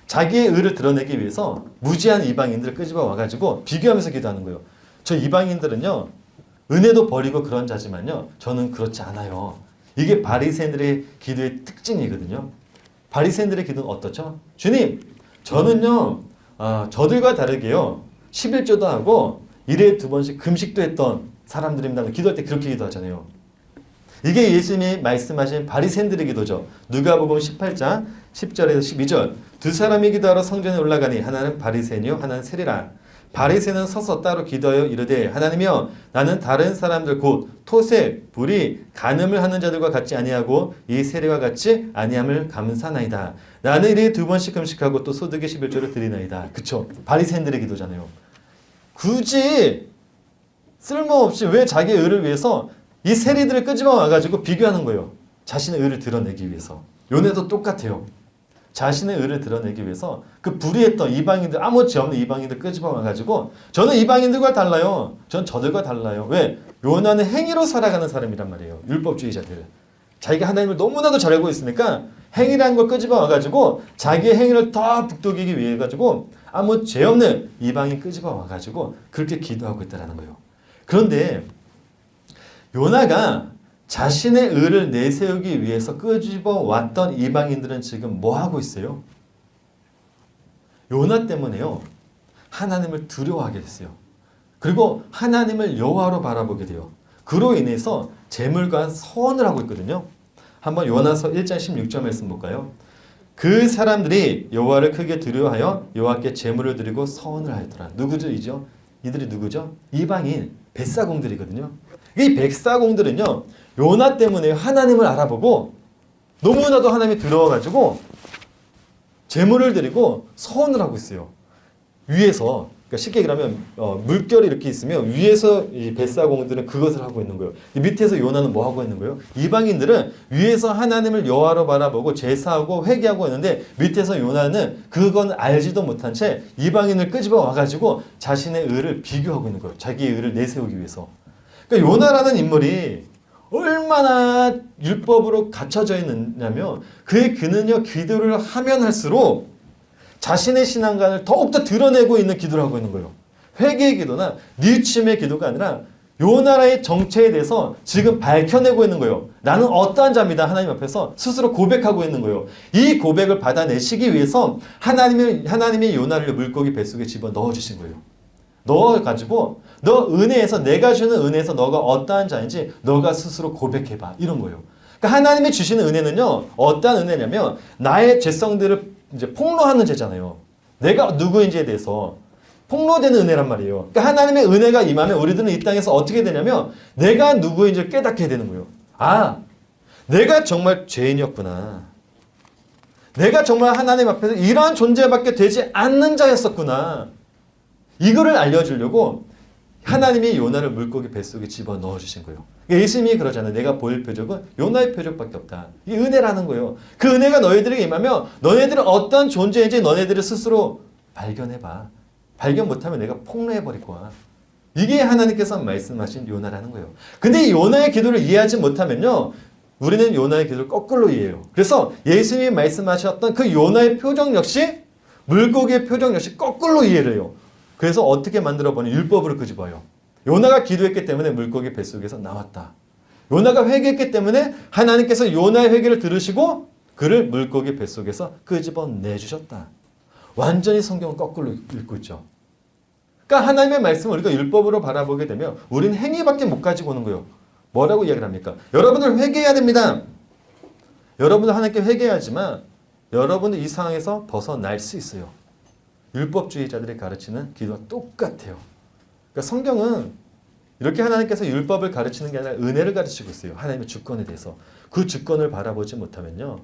자기의 의를 드러내기 위해서 무지한 이방인들을 끄집어 와가지고 비교하면서 기도하는 거예요. 저 이방인들은요. 은혜도 버리고 그런 자지만요. 저는 그렇지 않아요. 이게 바리새인들의 기도의 특징이거든요. 바리새인들의 기도는 어떻죠? 주님, 저는요. 저들과 다르게요. 11조도 하고 1회에 2번씩 금식도 했던 사람들입니다. 기도할 때 그렇게 기도하잖아요. 이게 예수님이 말씀하신 바리새인들의 기도죠. 누가복음 18장 10절에서 12절 두 사람이 기도하러 성전에 올라가니 하나는 바리새인이요 하나는 세리라. 바리새인은 서서 따로 기도하여 이르되 하나님이여 나는 다른 사람들 곧 토색, 불의, 간음을 하는 자들과 같지 아니하고 이 세리와 같이 아니함을 감사나이다. 나는 일에 2번씩 금식하고 또 소득의 11조를 드리나이다. 그쵸? 바리새인들의 기도잖아요. 굳이 쓸모없이 왜 자기의 의를 위해서 이 세리들을 끄집어 와가지고 비교하는 거예요. 자신의 의를 드러내기 위해서. 요네도 똑같아요. 자신의 의를 드러내기 위해서 그 불의했던 이방인들, 아무 죄 없는 이방인들 끄집어와가지고 저는 이방인들과 달라요. 전 저들과 달라요. 왜? 요나는 행위로 살아가는 사람이란 말이에요. 율법주의자들. 자기가 하나님을 너무나도 잘 알고 있으니까 행위라는 걸 끄집어와가지고 자기의 행위를 더 북돋이기 위해 가지고 아무 죄 없는 이방인 끄집어와가지고 그렇게 기도하고 있다는 거예요. 그런데 요나가 자신의 의를 내세우기 위해서 끄집어왔던 이방인들은 지금 뭐 하고 있어요? 요나 때문에요. 하나님을 두려워하게 됐어요. 그리고 하나님을 여호와로 바라보게 돼요. 그로 인해서 재물과 서원을 하고 있거든요. 한번 요나서 1장 16절 말씀 볼까요? 그 사람들이 여호와를 크게 두려워하여 여호와께 재물을 드리고 서원을 하였더라. 누구죠? 이들이 누구죠? 이방인 벳사공들이거든요. 이 백사공들은요, 요나 때문에 하나님을 알아보고 너무나도 하나님이 두려워가지고 제물을 드리고 서원을 하고 있어요. 위에서, 그러니까 쉽게 얘기하면 물결이 이렇게 있으면 위에서 이 벳사공들은 그것을 하고 있는 거예요. 밑에서 요나는 뭐 하고 있는 거예요? 이방인들은 위에서 하나님을 여호와로 바라보고 제사하고 회개하고 있는데 밑에서 요나는 그건 알지도 못한 채 이방인을 끄집어 와가지고 자신의 의를 비교하고 있는 거예요. 자기의 의를 내세우기 위해서. 그러니까 요나라는 인물이 얼마나 율법으로 갖춰져 있느냐면 그는요 기도를 하면 할수록 자신의 신앙관을 더욱더 드러내고 있는 기도를 하고 있는 거예요. 회개의 기도나 뉘우침의 기도가 아니라 요나라의 정체에 대해서 지금 밝혀내고 있는 거예요. 나는 어떠한 자입니다. 하나님 앞에서 스스로 고백하고 있는 거예요. 이 고백을 받아내시기 위해서 하나님이 요나를 물고기 뱃속에 집어넣어 주신 거예요. 넣어가지고 너 은혜에서 내가 주는 은혜에서 너가 어떠한 자인지 너가 스스로 고백해봐. 이런 거예요. 그러니까 하나님이 주시는 은혜는요. 어떠한 은혜냐면 나의 죄성들을 이제 폭로하는 죄잖아요. 내가 누구인지에 대해서 폭로되는 은혜란 말이에요. 그러니까 하나님의 은혜가 임하면 우리들은 이 땅에서 어떻게 되냐면 내가 누구인지를 깨닫게 되는 거예요. 아, 내가 정말 죄인이었구나. 내가 정말 하나님 앞에서 이러한 존재밖에 되지 않는 자였었구나. 이거를 알려주려고 하나님이 요나를 물고기 뱃속에 집어넣어 주신 거예요. 예수님이 그러잖아요. 내가 보일 표적은 요나의 표적밖에 없다. 이게 은혜라는 거예요. 그 은혜가 너희들에게 임하면 너네들은 어떤 존재인지 너네들을 스스로 발견해봐. 발견 못하면 내가 폭로해버릴 거야. 이게 하나님께서 말씀하신 요나라는 거예요. 근데 이 요나의 기도를 이해하지 못하면요. 우리는 요나의 기도를 거꾸로 이해해요. 그래서 예수님이 말씀하셨던 그 요나의 표정 역시 물고기의 표정 역시 거꾸로 이해를 해요. 그래서 어떻게 만들어보니 율법으로 끄집어요. 요나가 기도했기 때문에 물고기 뱃속에서 나왔다. 요나가 회개했기 때문에 하나님께서 요나의 회개를 들으시고 그를 물고기 뱃속에서 끄집어내주셨다. 완전히 성경을 거꾸로 읽고 있죠. 그러니까 하나님의 말씀을 우리가 율법으로 바라보게 되면 우리는 행위밖에 못 가지고 오는 거예요. 뭐라고 이야기를 합니까? 여러분들 회개해야 됩니다. 여러분들 하나님께 회개하지만 여러분들 이 상황에서 벗어날 수 있어요. 율법주의자들이 가르치는 기도와 똑같아요. 그러니까 성경은 이렇게 하나님께서 율법을 가르치는 게 아니라 은혜를 가르치고 있어요. 하나님의 주권에 대해서. 그 주권을 바라보지 못하면요.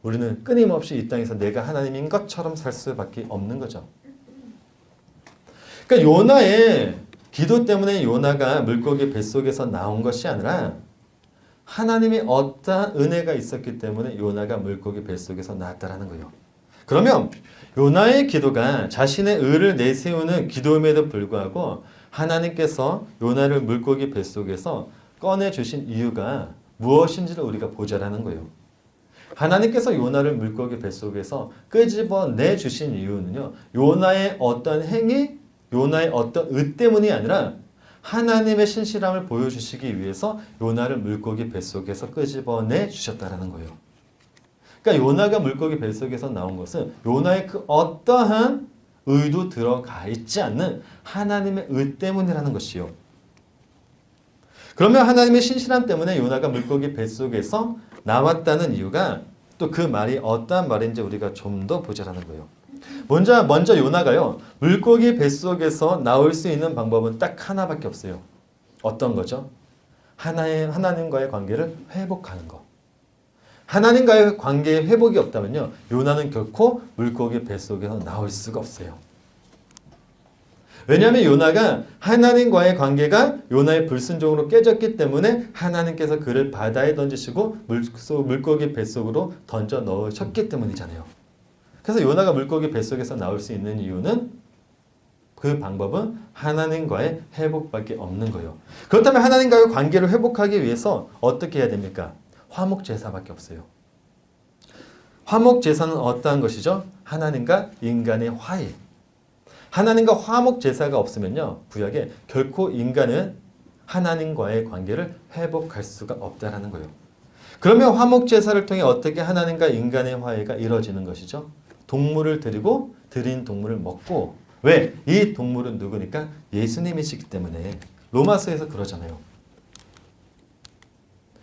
우리는 끊임없이 이 땅에서 내가 하나님인 것처럼 살 수밖에 없는 거죠. 그러니까 요나의 기도 때문에 요나가 물고기 뱃속에서 나온 것이 아니라 하나님의 어떠한 은혜가 있었기 때문에 요나가 물고기 뱃속에서 나왔다라는 거예요. 그러면 요나의 기도가 자신의 의를 내세우는 기도임에도 불구하고 하나님께서 요나를 물고기 뱃속에서 꺼내주신 이유가 무엇인지를 우리가 보자라는 거예요. 하나님께서 요나를 물고기 뱃속에서 끄집어내 주신 이유는요. 요나의 어떤 행위, 요나의 어떤 의 때문이 아니라 하나님의 신실함을 보여주시기 위해서 요나를 물고기 뱃속에서 끄집어내 주셨다라는 거예요. 그러니까 요나가 물고기 뱃속에서 나온 것은 요나의 그 어떠한 의도 들어가 있지 않는 하나님의 의 때문이라는 것이요. 그러면 하나님의 신실함 때문에 요나가 물고기 뱃속에서 나왔다는 이유가 또 그 말이 어떠한 말인지 우리가 좀 더 보자라는 거예요. 먼저 요나가요. 물고기 뱃속에서 나올 수 있는 방법은 딱 하나밖에 없어요. 어떤 거죠? 하나님과의 관계를 회복하는 거. 하나님과의 관계의 회복이 없다면요. 요나는 결코 물고기 뱃속에서 나올 수가 없어요. 왜냐하면 요나가 하나님과의 관계가 요나의 불순종으로 깨졌기 때문에 하나님께서 그를 바다에 던지시고 물고기 뱃속으로 던져 넣으셨기 때문이잖아요. 그래서 요나가 물고기 뱃속에서 나올 수 있는 이유는 그 방법은 하나님과의 회복밖에 없는 거예요. 그렇다면 하나님과의 관계를 회복하기 위해서 어떻게 해야 됩니까? 화목제사밖에 없어요. 화목제사는 어떠한 것이죠? 하나님과 인간의 화해. 하나님과 화목제사가 없으면요, 구약에 결코 인간은 하나님과의 관계를 회복할 수가 없다라는 거예요. 그러면 화목제사를 통해 어떻게 하나님과 인간의 화해가 이루어지는 것이죠? 동물을 드리고 드린 동물을 먹고, 왜? 이 동물은 누구니까? 예수님이시기 때문에. 로마서에서 그러잖아요.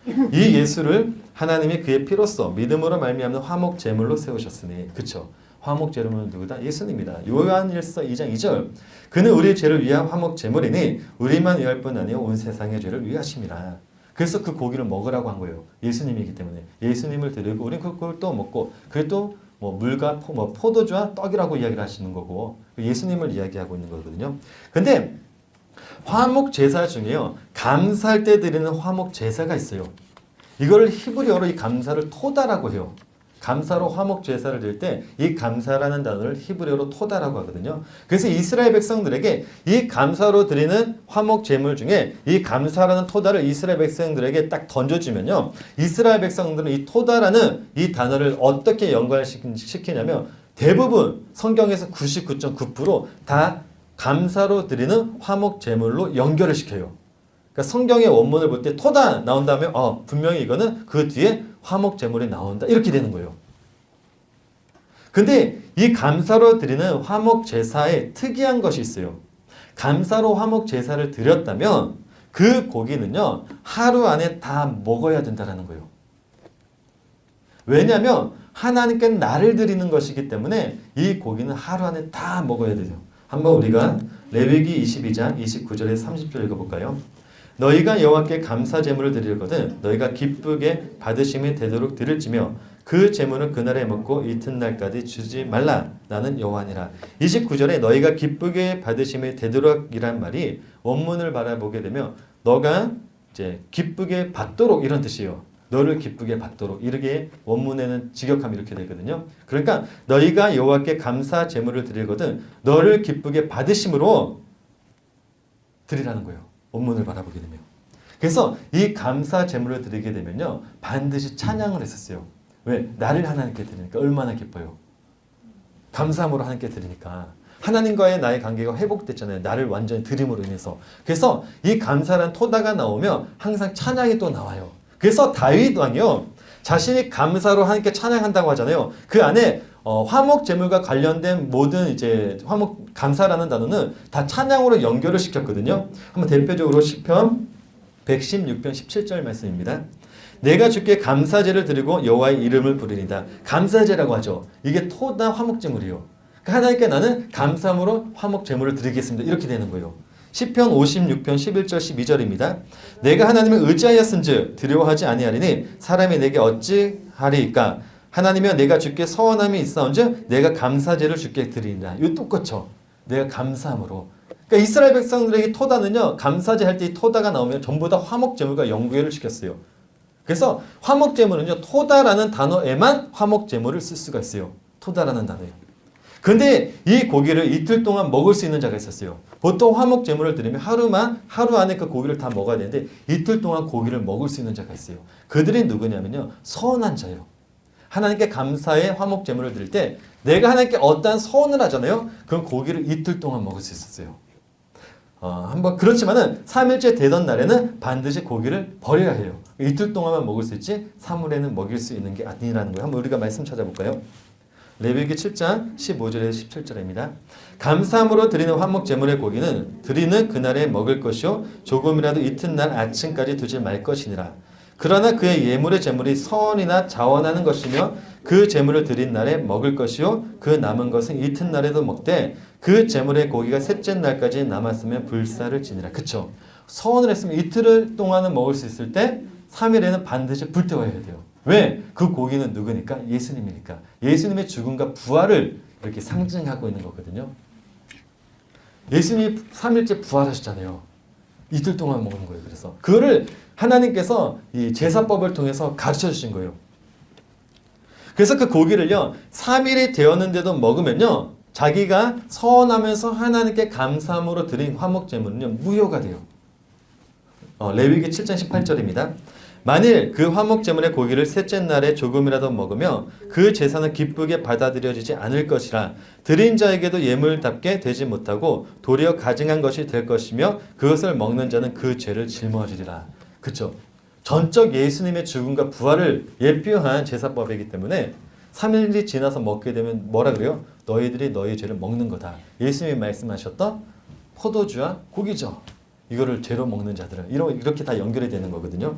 이 예수를 하나님이 그의 피로써 믿음으로 말미암는 화목 제물로 세우셨으니, 그쵸? 화목 제물은 누구다? 예수님이다. 요한일서 2장 2절. 그는 우리의 죄를 위한 화목 제물이니 우리만 위할 뿐 아니요 온 세상의 죄를 위하심이라. 그래서 그 고기를 먹으라고 한 거예요. 예수님이기 때문에. 예수님을 드리고 우리는 그걸 또 먹고, 그게 또 뭐 물과 포도주와 떡이라고 이야기를 하시는 거고, 예수님을 이야기하고 있는 거거든요. 근데 화목 제사 중에요, 감사할 때 드리는 화목 제사가 있어요. 이걸 히브리어로 이 감사를 토다라고 해요. 감사로 화목 제사를 드릴 때 이 감사라는 단어를 히브리어로 토다라고 하거든요. 그래서 이스라엘 백성들에게 이 감사로 드리는 화목 제물 중에 이 감사라는 토다를 이스라엘 백성들에게 딱 던져주면요, 이스라엘 백성들은 이 토다라는 이 단어를 어떻게 연관시키냐면 대부분 성경에서 99.9% 다 감사로 드리는 화목 제물로 연결을 시켜요. 그러니까 성경의 원문을 볼 때 토다 나온다면 분명히 이거는 그 뒤에 화목 제물이 나온다, 이렇게 되는 거예요. 근데 이 감사로 드리는 화목 제사에 특이한 것이 있어요. 감사로 화목 제사를 드렸다면 그 고기는요, 하루 안에 다 먹어야 된다는 거예요. 왜냐하면 하나님께 나를 드리는 것이기 때문에 이 고기는 하루 안에 다 먹어야 돼요. 한번 우리가 레위기 22장 29절에 30절 읽어볼까요? 너희가 여호와께 감사 제물을 드리거든 너희가 기쁘게 받으심이 되도록 드릴지며 그 제물은 그날에 먹고 이튿날까지 주지 말라. 나는 여호와니라. 29절에 너희가 기쁘게 받으심이 되도록이란 말이 원문을 바라보게 되면 너가 이제 기쁘게 받도록, 이런 뜻이에요. 너를 기쁘게 받도록, 이렇게 원문에는 직역하면 이렇게 되거든요. 그러니까 너희가 여호와께 감사 제물을 드리거든 너를 기쁘게 받으심으로 드리라는 거예요. 원문을 바라보게 되면. 그래서 이 감사 제물을 드리게 되면요, 반드시 찬양을 했었어요. 왜? 나를 하나님께 드리니까 얼마나 기뻐요. 감사함으로 하나님께 드리니까. 하나님과의 나의 관계가 회복됐잖아요. 나를 완전히 드림으로 인해서. 그래서 이 감사란 토다가 나오면 항상 찬양이 또 나와요. 그래서 다윗 왕이요, 자신이 감사로 하나님께 찬양한다고 하잖아요. 그 안에 화목 제물과 관련된 모든 이제 화목 감사라는 단어는 다 찬양으로 연결을 시켰거든요. 한번 대표적으로 시편 116편 17절 말씀입니다. 내가 주께 감사제를 드리고 여호와의 이름을 부르리다. 감사제라고 하죠. 이게 토다 화목 제물이요. 그러니까 하나님께 나는 감사함으로 화목 제물을 드리겠습니다. 이렇게 되는 거예요. 시편 56편 11절 12절입니다. 내가 하나님을 의지하였은즉 두려워하지 아니하리니 사람이 내게 어찌하리이까. 하나님이여 내가 주께 서원함이 있사온즉 내가 감사제를 주께 드리리라. 이거 똑같죠. 내가 감사함으로. 그러니까 이스라엘 백성들에게 토다는요, 감사제 할 때 이 토다가 나오면 전부 다 화목제물과 연결을 시켰어요. 그래서 화목제물은요, 토다라는 단어에만 화목제물을 쓸 수가 있어요. 토다라는 단어에. 근데 이 고기를 이틀 동안 먹을 수 있는 자가 있었어요. 보통 화목제물을 드리면 하루 안에 그 고기를 다 먹어야 되는데 이틀 동안 고기를 먹을 수 있는 자가 있어요. 그들이 누구냐면요, 서운한 자예요. 하나님께 감사의 화목 제물을 드릴 때 내가 하나님께 어떠한 서원을 하잖아요. 그럼 고기를 이틀 동안 먹을 수 있었어요. 한번 그렇지만은 3일째 되던 날에는 반드시 고기를 버려야 해요. 이틀 동안만 먹을 수 있지 3일에는 먹일 수 있는 게 아니라는 거예요. 한번 우리가 말씀 찾아볼까요? 레위기 7장 15절에서 17절입니다. 감사함으로 드리는 화목 제물의 고기는 드리는 그날에 먹을 것이요 조금이라도 이튿날 아침까지 두지 말 것이니라. 그러나 그의 예물의 제물이 서원이나 자원하는 것이며 그 제물을 드린 날에 먹을 것이요 그 남은 것은 이튿날에도 먹되 그 제물의 고기가 셋째 날까지 남았으면 불사를 지니라. 그쵸? 서원을 했으면 이틀 동안은 먹을 수 있을 때 3일에는 반드시 불태워야 돼요. 왜? 그 고기는 누구니까? 예수님이니까. 예수님의 죽음과 부활을 이렇게 상징하고 있는 거거든요. 예수님이 3일째 부활하셨잖아요. 이틀 동안 먹는 거예요. 그래서 그거를 하나님께서 이 제사법을 통해서 가르쳐 주신 거예요. 그래서 그 고기를요 3일이 되었는데도 먹으면요 자기가 서원하면서 하나님께 감사함으로 드린 화목제물은요 무효가 돼요. 레위기 7장 18절입니다. 만일 그 화목제물의 고기를 셋째 날에 조금이라도 먹으며 그 제사는 기쁘게 받아들여지지 않을 것이라 드린 자에게도 예물답게 되지 못하고 도리어 가증한 것이 될 것이며 그것을 먹는 자는 그 죄를 짊어지리라. 그쵸? 전적 예수님의 죽음과 부활을 예표한 제사법이기 때문에 3일이 지나서 먹게 되면 뭐라 그래요? 너희들이 너희 죄를 먹는 거다. 예수님이 말씀하셨던 포도주와 고기죠. 이거를 죄로 먹는 자들은 이렇게 다 연결이 되는 거거든요.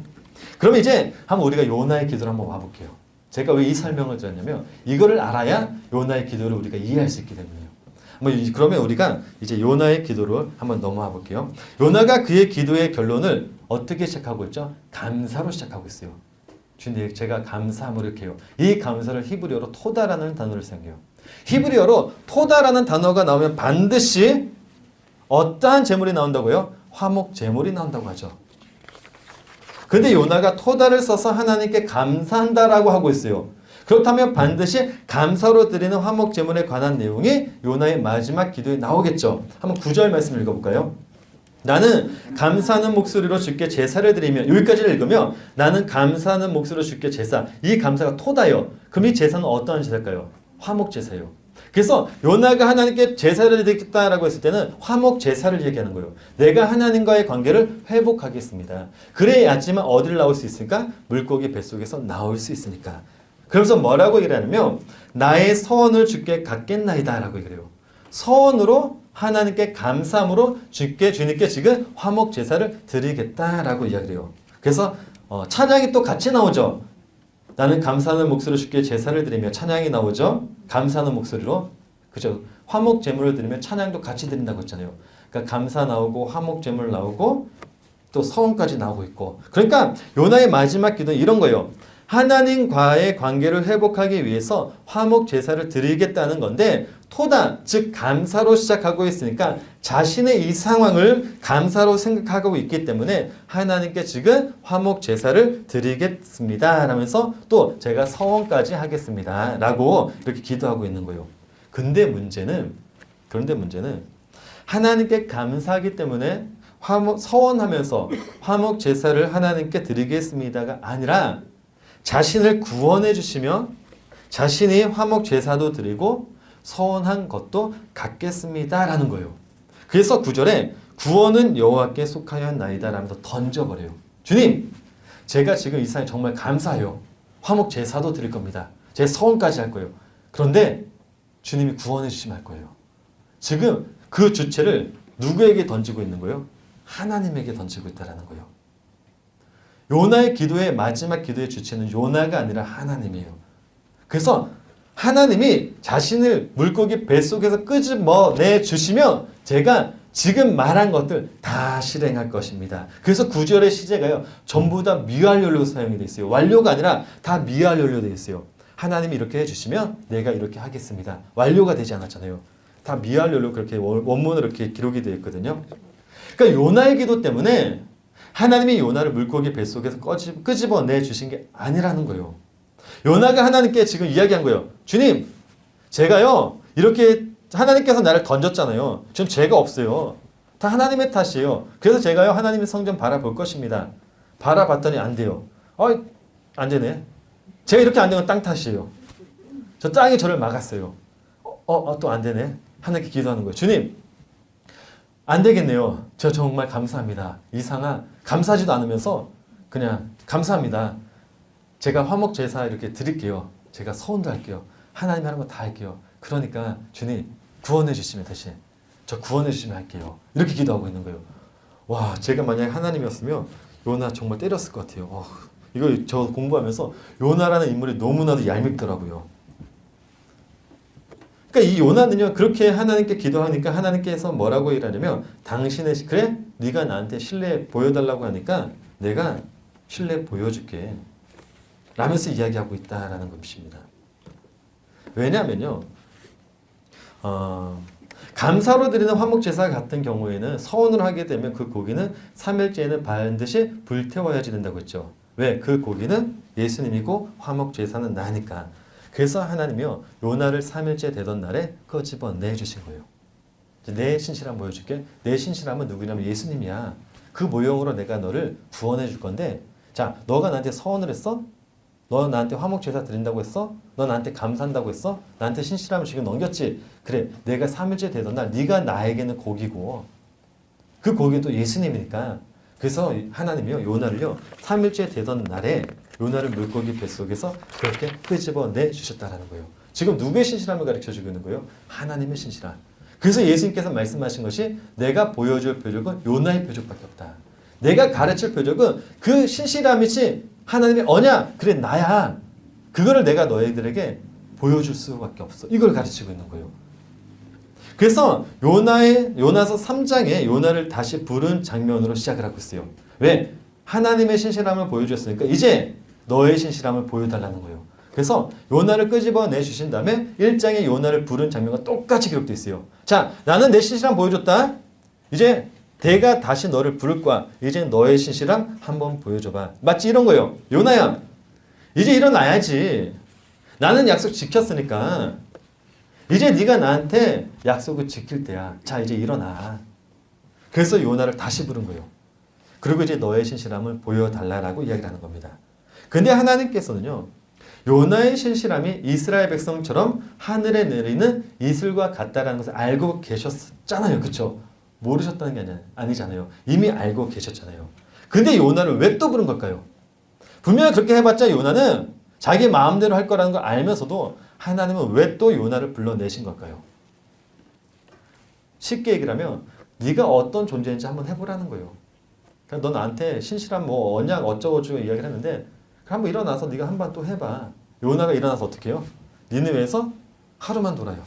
그럼 이제 한번 우리가 요나의 기도를 한번 와볼게요. 제가 왜 이 설명을 드렸냐면 이거를 알아야 요나의 기도를 우리가 이해할 수 있기 때문이에요. 그러면 우리가 이제 요나의 기도를 한번 넘어와 볼게요. 요나가 그의 기도의 결론을 어떻게 시작하고 있죠? 감사로 시작하고 있어요. 주님, 제가 감사함으로 이렇게 해요. 이 감사를 히브리어로 토다라는 단어를 사용해요. 히브리어로 토다라는 단어가 나오면 반드시 어떠한 제물이 나온다고요? 화목 제물이 나온다고 하죠. 근데 요나가 토다를 써서 하나님께 감사한다라고 하고 있어요. 그렇다면 반드시 감사로 드리는 화목 제물에 관한 내용이 요나의 마지막 기도에 나오겠죠. 한번 9절 말씀 읽어볼까요? 나는 감사하는 목소리로 주께 제사를 드리며, 여기까지를 읽으면 나는 감사하는 목소리로 주께 제사, 이 감사가 토다요. 그럼 이 제사는 어떠한 제사일까요? 화목 제사예요. 그래서 요나가 하나님께 제사를 드리겠다라고 했을 때는 화목 제사를 얘기하는 거예요. 내가 하나님과의 관계를 회복하겠습니다. 그래야지만 어디를 나올 수 있을까? 물고기 뱃속에서 나올 수 있으니까. 그러면서 뭐라고 얘기하냐면 나의 서원을 주께 갖겠나이다 라고 얘기해요. 서원으로 하나님께 감사함으로 주님께 지금 화목 제사를 드리겠다라고 이야기해요. 그래서 찬양이 또 같이 나오죠. 나는 감사하는 목소리로 주께 제사를 드리며, 찬양이 나오죠. 감사하는 목소리로. 그죠? 화목 제물을 드리면 찬양도 같이 드린다고 했잖아요. 그러니까 감사 나오고 화목 제물 나오고 또 서원까지 나오고 있고. 그러니까 요나의 마지막 기도는 이런 거예요. 하나님과의 관계를 회복하기 위해서 화목 제사를 드리겠다는 건데, 토다, 즉 감사로 시작하고 있으니까 자신의 이 상황을 감사로 생각하고 있기 때문에 하나님께 지금 화목 제사를 드리겠습니다 라면서 또 제가 서원까지 하겠습니다 라고 이렇게 기도하고 있는 거예요. 그런데 문제는 하나님께 감사하기 때문에 서원하면서 화목 제사를 하나님께 드리겠습니다가 아니라 자신을 구원해 주시며 자신이 화목 제사도 드리고 서원한 것도 갖겠습니다 라는 거예요. 그래서 9절에 구원은 여호와께 속하였나이다 라면서 던져버려요. 주님, 제가 지금 이 상황에 정말 감사해요. 화목 제사도 드릴 겁니다. 제 서원까지 할 거예요. 그런데 주님이 구원해 주시면 할 거예요. 지금 그 주체를 누구에게 던지고 있는 거예요? 하나님에게 던지고 있다는 거예요. 요나의 기도의 마지막 기도의 주체는 요나가 아니라 하나님이에요. 그래서 하나님이 자신을 물고기 뱃속에서 끄집어내 주시면 제가 지금 말한 것들 다 실행할 것입니다. 그래서 9절의 시제가요. 전부 다 미완료로 사용이 되어 있어요. 완료가 아니라 다 미완료로 되어 있어요. 하나님이 이렇게 해주시면 내가 이렇게 하겠습니다. 완료가 되지 않았잖아요. 다 미완료로 그렇게 원문으로 이렇게 기록이 되어 있거든요. 그러니까 요나의 기도 때문에 하나님이 요나를 물고기 뱃속에서 끄집어내 주신 게 아니라는 거예요. 요나가 하나님께 지금 이야기한 거예요. 주님, 제가요 이렇게 하나님께서 나를 던졌잖아요. 지금 죄가 없어요. 다 하나님의 탓이에요. 그래서 제가요 하나님의 성전 바라볼 것입니다. 바라봤더니 안 돼요. 안 되네. 제가 이렇게 안 되면 땅 탓이에요. 저 땅이 저를 막았어요. 또 안 되네. 하나님께 기도하는 거예요. 주님, 안 되겠네요. 저 정말 감사합니다. 이 상황 감사하지도 않으면서 그냥 감사합니다. 제가 화목 제사 이렇게 드릴게요. 제가 서원도 할게요. 하나님 하는 거 다 할게요. 그러니까 주님 구원해 주시면 대신 저 구원해 주시면 할게요. 이렇게 기도하고 있는 거예요. 와, 제가 만약에 하나님이었으면 요나 정말 때렸을 것 같아요. 이거 저 공부하면서 요나라는 인물이 너무나도 얄밉더라고요. 그러니까 이 요나는요 그렇게 하나님께 기도하니까 하나님께서 뭐라고 일하냐면 당신의 그래? 네가 나한테 신뢰 보여달라고 하니까 내가 신뢰 보여줄게 라면서 이야기하고 있다라는 것입니다. 왜냐하면요 감사로 드리는 화목제사 같은 경우에는 서원을 하게 되면 그 고기는 3일째에는 반드시 불태워야지 된다고 했죠. 왜? 그 고기는 예수님이고 화목제사는 나니까. 그래서 하나님이요 요나를 3일째 되던 날에 끄집어내 주신 거예요. 내 신실함 보여줄게. 내 신실함은 누구냐면 예수님이야. 그 모형으로 내가 너를 구원해 줄 건데, 자, 너가 나한테 서원을 했어? 너 나한테 화목 제사 드린다고 했어? 너 나한테 감사한다고 했어? 나한테 신실함을 지금 넘겼지? 그래, 내가 3일째 되던 날 네가 나에게는 고기고 그 고기는 또 예수님이니까. 그래서 하나님이요 요나를요 3일째 되던 날에 요나를 물고기 뱃속에서 그렇게 끄집어내 주셨다라는 거예요. 지금 누구의 신실함을 가르쳐주고 있는 거예요? 하나님의 신실함. 그래서 예수님께서 말씀하신 것이 내가 보여줄 표적은 요나의 표적밖에 없다. 내가 가르칠 표적은 그 신실함이지 하나님의 언약, 그래 나야. 그거를 내가 너희들에게 보여줄 수밖에 없어. 이걸 가르치고 있는 거예요. 그래서 요나서 3장에 요나를 다시 부른 장면으로 시작을 하고 있어요. 왜? 하나님의 신실함을 보여줬으니까 이제 너의 신실함을 보여달라는 거예요. 그래서 요나를 끄집어내 주신 다음에 1장에 요나를 부른 장면과 똑같이 기록되어 있어요. 자, 나는 내 신실함 보여줬다. 이제 내가 다시 너를 부를 거야. 이제 너의 신실함 한번 보여줘봐. 마치 이런 거예요. 요나야, 이제 일어나야지. 나는 약속 지켰으니까 이제 네가 나한테 약속을 지킬 때야. 자, 이제 일어나. 그래서 요나를 다시 부른 거예요. 그리고 이제 너의 신실함을 보여달라고 이야기를 하는 겁니다. 근데 하나님께서는요 요나의 신실함이 이스라엘 백성처럼 하늘에 내리는 이슬과 같다라는 것을 알고 계셨잖아요. 그렇죠? 모르셨다는 게 아니잖아요. 이미 알고 계셨잖아요. 근데 요나를 왜 또 부른 걸까요? 분명히 그렇게 해봤자 요나는 자기 마음대로 할 거라는 걸 알면서도 하나님은 왜 또 요나를 불러내신 걸까요? 쉽게 얘기를 하면 네가 어떤 존재인지 한번 해보라는 거예요. 그냥 너 나한테 신실한 뭐 언약 어쩌고저쩌고 이야기를 했는데 한번 일어나서 네가 한번 또 해봐. 요나가 일어나서 어떻게 해요? 니느웨에서 하루만 돌아요.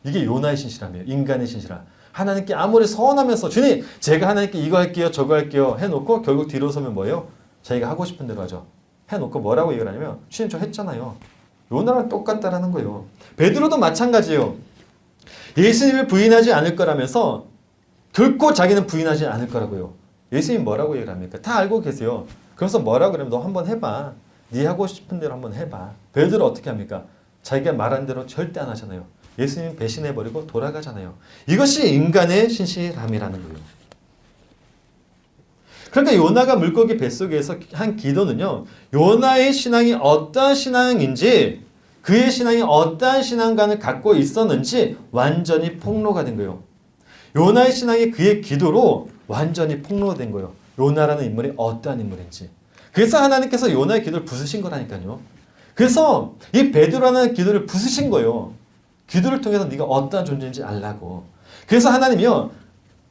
이게 요나의 신실함이에요. 인간의 신실함. 하나님께 아무리 서원하면서 주님 제가 하나님께 이거 할게요 저거 할게요 해놓고 결국 뒤로 서면 뭐예요? 자기가 하고 싶은 대로 하죠. 해놓고 뭐라고 얘기를 하냐면 주님 저 했잖아요. 요나랑 똑같다라는 거예요. 베드로도 마찬가지예요. 예수님을 부인하지 않을 거라면서 결코 자기는 부인하지 않을 거라고요. 예수님 뭐라고 얘기를 합니까? 다 알고 계세요. 그래서 뭐라고 그러면 너 한번 해봐. 네 하고 싶은 대로 한번 해봐. 베드로 어떻게 합니까? 자기가 말한 대로 절대 안 하잖아요. 예수님 배신해버리고 돌아가잖아요. 이것이 인간의 신실함이라는 거예요. 그러니까 요나가 물고기 뱃속에서 한 기도는요. 요나의 신앙이 어떠한 신앙인지 그의 신앙이 어떠한 신앙관을 갖고 있었는지 완전히 폭로가 된 거예요. 요나의 신앙이 그의 기도로 완전히 폭로된 거예요. 요나라는 인물이 어떠한 인물인지. 그래서 하나님께서 요나의 기도를 부수신 거라니까요. 그래서 이 베드로라는 기도를 부수신 거예요. 기도를 통해서 네가 어떠한 존재인지 알라고. 그래서 하나님이요.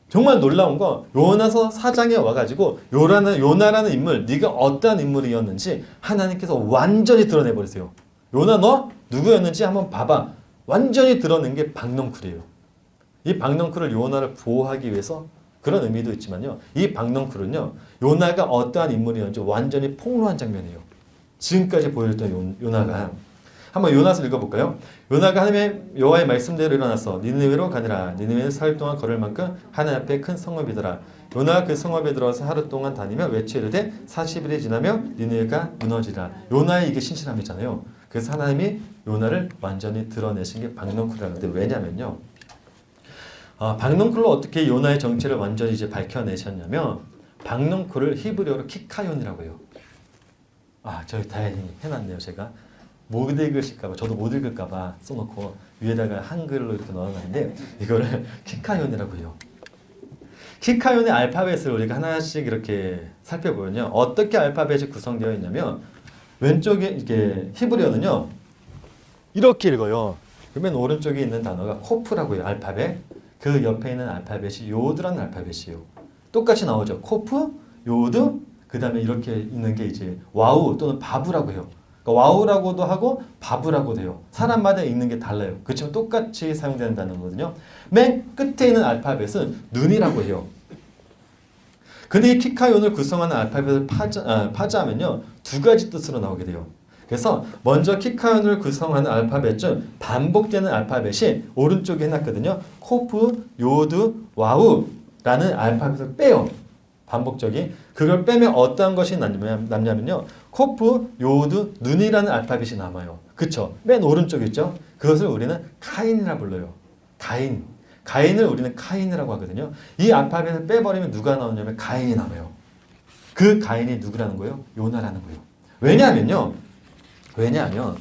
정말 놀라운 거 요나서 4장에 와가지고 요나라는 인물 네가 어떠한 인물이었는지 하나님께서 완전히 드러내버리세요. 요나 너 누구였는지 한번 봐봐. 완전히 드러낸 게 박넝쿨이에요. 이 박넝쿨을 요나를 보호하기 위해서 그런 의미도 있지만요. 이 박넝쿨은요. 요나가 어떠한 인물이었는지 완전히 폭로한 장면이에요. 지금까지 보여줬던 요나가. 한번 요나서 읽어볼까요? 요나가 하나님의 여호와의 말씀대로 일어나서 니느웨로 가니라. 니느웨는 사흘 동안 걸을 만큼 하나님 앞에 큰 성읍이더라. 요나가 그 성읍에 들어와서 하루 동안 다니며 외쳐 이르되 40일이 지나면 니느웨가 무너지라. 요나의 이게 신실함이잖아요. 그래서 하나님이 요나를 완전히 드러내신 게 박넝쿨이라는데 왜냐면요. 박넝쿨로 어떻게 요나의 정체를 완전히 이제 밝혀내셨냐면 박넝쿨을 히브리어로 키카욘이라고 해요. 저기 다행히 해놨네요. 제가 못 읽으실까봐 저도 못 읽을까봐 써놓고 위에다가 한글로 이렇게 넣어놨는데 이거를 키카욘이라고 해요. 키카욘의 알파벳을 우리가 하나씩 이렇게 살펴보면요. 어떻게 알파벳이 구성되어 있냐면 왼쪽에 이게 히브리어는요. 이렇게 읽어요. 그러면 오른쪽에 있는 단어가 코프라고 해요. 알파벳. 그 옆에 있는 알파벳이 요드라는 알파벳이에요. 똑같이 나오죠. 코프, 요드, 그 다음에 이렇게 있는 게 이제 와우 또는 바브라고 해요. 그러니까 와우라고도 하고 바브라고도 해요. 사람마다 읽는 게 달라요. 그렇지만 똑같이 사용되는 단어거든요. 맨 끝에 있는 알파벳은 눈이라고 해요. 근데 이 키카욘을 구성하는 알파벳을 파자하면요. 두 가지 뜻으로 나오게 돼요. 그래서 먼저 키카욘을 구성하는 알파벳 중 반복되는 알파벳이 오른쪽에 해놨거든요. 코프, 요드, 와우라는 알파벳을 빼요. 반복적인. 그걸 빼면 어떠한 것이 남냐면요. 코프, 요드, 눈이라는 알파벳이 남아요. 그쵸? 맨 오른쪽에 있죠? 그것을 우리는 카인이라 불러요. 가인. 가인을 우리는 카인이라고 하거든요. 이 알파벳을 빼버리면 누가 나오냐면 가인이 나와요. 그 가인이 누구라는 거예요? 요나라는 거예요. 왜냐하면